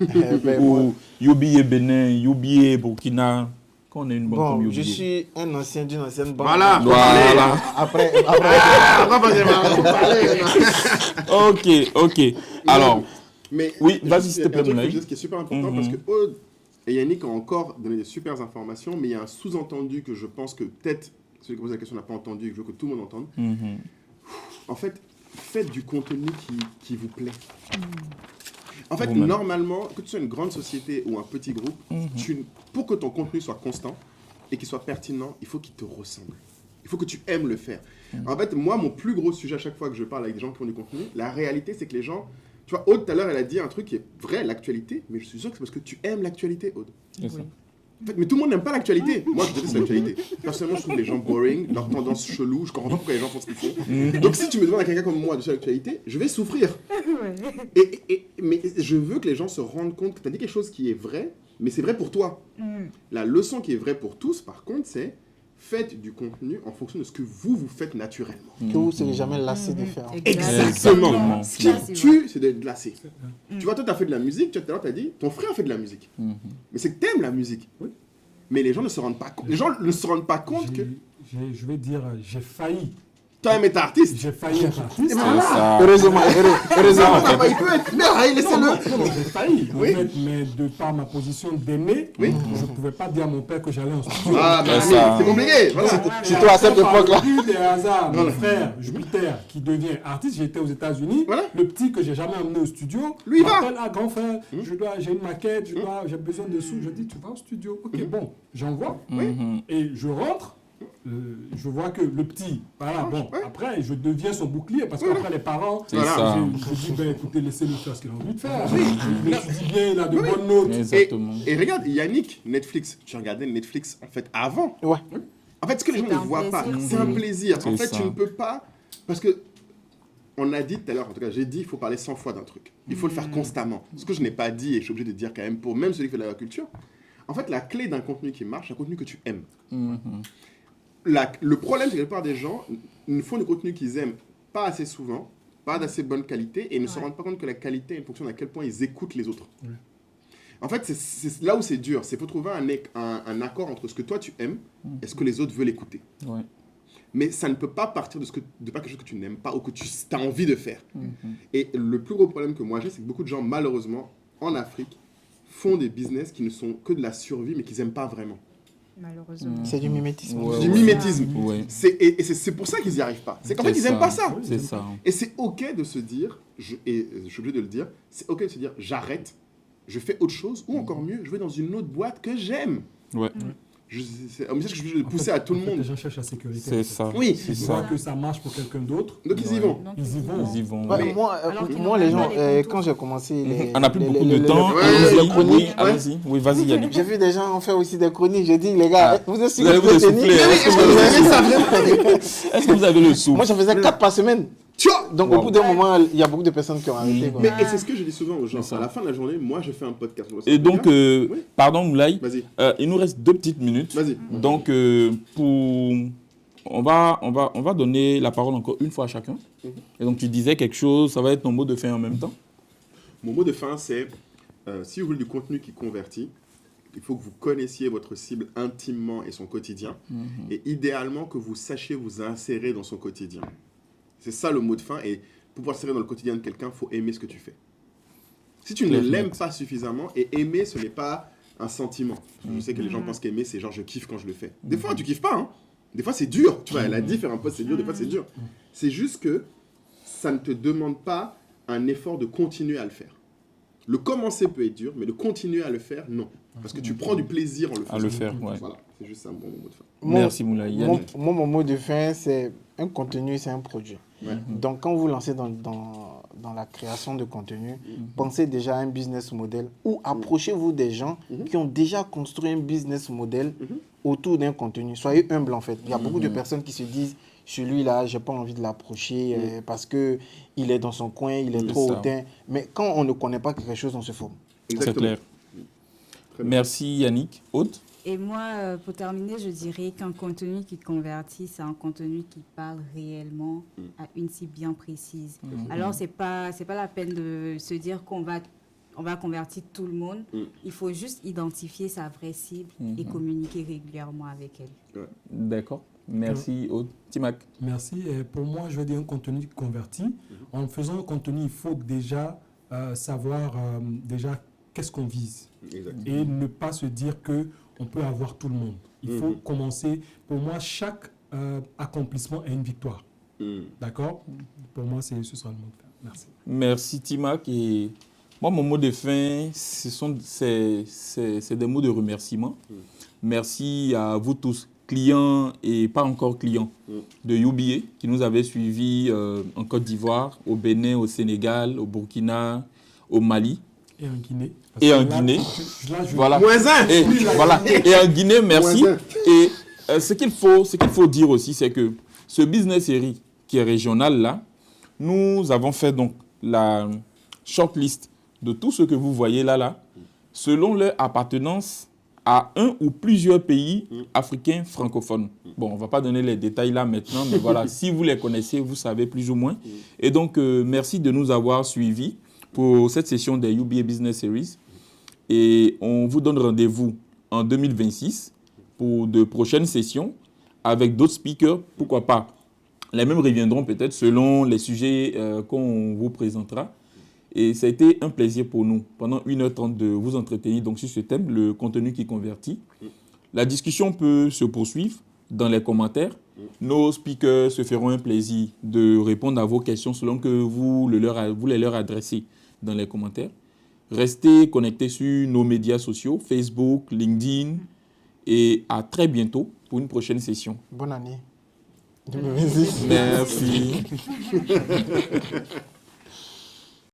ou UBA Bénin, UBA Burkina, quand on est une banque Bon, comme UBA? je suis un ancien d'une ancienne banque. Voilà. Après. Ok. Alors, Mais oui, vas-y, s'il te plaît, il y a un truc Moulay. qui est super important parce que Aude et Yannick ont encore donné des super informations, mais il y a un sous-entendu que je pense que peut-être celui qui pose la question n'a pas entendu et que je veux que tout le monde entende. En fait, faites du contenu qui vous plaît. En fait, normalement, que tu sois une grande société ou un petit groupe, pour que ton contenu soit constant et qu'il soit pertinent, il faut qu'il te ressemble. Il faut que tu aimes le faire. En fait, moi, mon plus gros sujet à chaque fois que je parle avec des gens qui font du contenu, la réalité, c'est que les gens... Tu vois, Aude, tout à l'heure, elle a dit un truc qui est vrai, l'actualité, mais je suis sûr que c'est parce que tu aimes l'actualité, Aude. c'est ça. En fait, mais tout le monde n'aime pas l'actualité. Moi, je déteste l'actualité. Personnellement, je trouve les gens boring, leurs tendances cheloues, je comprends pas pourquoi les gens font ce qu'ils font. Donc, si tu me demandes à quelqu'un comme moi de faire l'actualité, je vais souffrir. Mais je veux que les gens se rendent compte que tu as dit quelque chose qui est vrai, mais c'est vrai pour toi. La leçon qui est vraie pour tous, par contre, c'est faites du contenu en fonction de ce que vous faites naturellement. Que vous ne serez jamais lassé de faire. Exactement. Ce qui tue, c'est d'être lassé. Tu vois, toi, tu as fait de la musique, tout à l'heure, tu as dit, ton frère fait de la musique. Mais c'est que tu aimes la musique. Mais les gens ne se rendent pas compte. Les gens ne se rendent pas compte que Je vais dire, j'ai failli. toi-même être artiste. J'ai failli être artiste. Ça. Heureusement. Il peut être. Mais laissez-le. Non, j'ai failli. En fait, mais de par ma position d'aîné, je ne pouvais pas dire à mon père que j'allais en studio. Ah, mais ça. c'est compliqué. Voilà. Surtout à cette époque-là. Par des hasards, mon frère Jupiter, qui devient artiste, j'étais aux États-Unis. Voilà. Le petit que j'ai jamais emmené au studio, Lui, il va. m'appelle, ah, grand frère, j'ai une maquette, j'ai besoin de sous. Je dis, tu vas au studio. Ok, bon, j'envoie. Et je rentre. Je vois que le petit, voilà, bon, après, je deviens son bouclier parce qu'après, les parents, C'est ça. je dis, ben écoutez, laissez-le faire ce qu'il a envie de faire. Il étudie bien, il a de bonnes notes. Exactement. Et regarde, Yannick, Netflix. Tu regardais Netflix, en fait, avant. Ouais. En fait, ce que les gens ne voient pas, c'est un plaisir. En fait, tu ne peux pas... Parce que, on a dit tout à l'heure, en tout cas, j'ai dit, il faut parler 100 fois d'un truc. Il faut le faire constamment. Ce que je n'ai pas dit, et je suis obligé de dire quand même, pour même celui qui fait de l'agriculture, en fait, la clé d'un contenu qui marche, c'est un contenu que tu aimes. Le problème, c'est que la plupart des gens ne font du contenu qu'ils aiment pas assez souvent, pas d'assez bonne qualité, et ne se rendent pas compte que la qualité est une fonction d'à quel point ils écoutent les autres. En fait, c'est là où c'est dur. C'est faut trouver un accord entre ce que toi tu aimes et ce que les autres veulent écouter. Ouais. Mais ça ne peut pas partir de pas quelque chose que tu n'aimes pas ou que tu as envie de faire. Et le plus gros problème que moi j'ai, c'est que beaucoup de gens, malheureusement, en Afrique, font des business qui ne sont que de la survie, mais qu'ils n'aiment pas vraiment. Malheureusement. C'est du mimétisme. Ouais, Du ouais. mimétisme. Ouais. Et c'est pour ça qu'ils n'y arrivent pas. C'est qu'en fait, ils n'aiment pas ça. C'est ça. Et c'est OK de se dire, et je suis obligé de le dire, c'est OK de se dire, j'arrête, je fais autre chose, ou encore mieux, je vais dans une autre boîte que j'aime. Ouais. C'est un message que je veux pousser à tout le monde. Les gens cherchent la sécurité. C'est ça. Oui, c'est Ils voient ça. que ça marche pour quelqu'un d'autre. Donc ils y vont. Ils y vont. Ils y vont. Ouais, ouais. moi, les gens, quand j'ai commencé... On n'a plus beaucoup de temps. Ouais, Allez-y, les chroniques, oui, allez-y. Oui, vas-y, Yannick. J'ai vu des gens en faire aussi des chroniques. J'ai dit, les gars, vous êtes sûr Vous allez que vous vous pouvez tenir? essouffler. Est-ce que vous avez le souffle? Moi, j'en faisais 4 par semaine. Tu vois. Donc, au bout d'un moment, il y a beaucoup de personnes qui ont arrêté. quoi. Mais et c'est ce que je dis souvent aux gens. À la fin de la journée, moi, je fais un podcast. Et donc, Oui. pardon Moulay, Vas-y. il nous reste 2 petites minutes. Vas-y. Donc, on va donner la parole encore une fois à chacun. Et donc, tu disais quelque chose, ça va être ton mot de fin en même temps. Mon mot de fin, c'est si vous voulez du contenu qui convertit, il faut que vous connaissiez votre cible intimement et son quotidien. Et idéalement, que vous sachiez vous insérer dans son quotidien. C'est ça le mot de fin. Et pour pouvoir s'insérer dans le quotidien de quelqu'un, il faut aimer ce que tu fais. Si tu ne l'aimes pas suffisamment, et aimer, ce n'est pas un sentiment. Je sais que les gens pensent qu'aimer, c'est genre je kiffe quand je le fais. Des fois, tu kiffes pas. Hein. Des fois, c'est dur. Tu vois, elle a dit faire un post, c'est dur. Des fois, c'est dur. C'est juste que ça ne te demande pas un effort de continuer à le faire. Le commencer peut être dur, mais le continuer à le faire, non. Parce que tu prends du plaisir en le faisant. À le faire, ouais. Voilà, c'est juste ça mon mot de fin. Merci Moulay. Yannick. Mon mot de fin, c'est un contenu, c'est un produit. Ouais. Donc, quand vous lancez dans la création de contenu, pensez déjà à un business model ou approchez-vous des gens qui ont déjà construit un business model autour d'un contenu. Soyez humble, en fait. Il y a beaucoup de personnes qui se disent, celui-là, je n'ai pas envie de l'approcher parce qu'il est dans son coin, il est trop hautain. Mais quand on ne connaît pas quelque chose, on se forme. C'est clair. Merci Yannick. Aude? Et moi, pour terminer, je dirais qu'un contenu qui convertit, c'est un contenu qui parle réellement à une cible bien précise. Alors, c'est pas la peine de se dire qu'on va convertir tout le monde. Il faut juste identifier sa vraie cible et communiquer régulièrement avec elle. Ouais. D'accord. Merci Aude. Timac. Merci. Et pour moi, je veux dire un contenu qui convertit. En faisant un contenu, il faut déjà savoir déjà qu'est-ce qu'on vise. Exact. Et ne pas se dire qu'on peut avoir tout le monde. Il faut commencer. Pour moi, chaque accomplissement est une victoire. D'accord? Pour moi, ce sera le mot de fin. Merci. Merci Timac. Et moi, mon mot de fin, c'est des mots de remerciement. Merci à vous tous, clients et pas encore clients de UBA, qui nous avaient suivis en Côte d'Ivoire, au Bénin, au Sénégal, au Burkina, au Mali. Et en Guinée. Et en Guinée. Voilà. -1. Et, voilà. Et en Guinée, merci. -1. Et ce qu'il faut dire aussi, c'est que ce business série qui est régional là, nous avons fait donc la shortlist de tout ce que vous voyez là, selon leur appartenance à un ou plusieurs pays africains francophones. Bon, on ne va pas donner les détails là maintenant, mais voilà, si vous les connaissez, vous savez plus ou moins. Et donc, merci de nous avoir suivis pour cette session des UBA Business Series. Et on vous donne rendez-vous en 2026 pour de prochaines sessions avec d'autres speakers, pourquoi pas. Les mêmes reviendront peut-être selon les sujets qu'on vous présentera. Et ça a été un plaisir pour nous, pendant 1h30, de vous entretenir donc, sur ce thème, le contenu qui convertit. La discussion peut se poursuivre dans les commentaires. Nos speakers se feront un plaisir de répondre à vos questions selon que vous les leur adressez dans les commentaires. Restez connectés sur nos médias sociaux, Facebook, LinkedIn, et à très bientôt pour une prochaine session. Bonne année. Merci.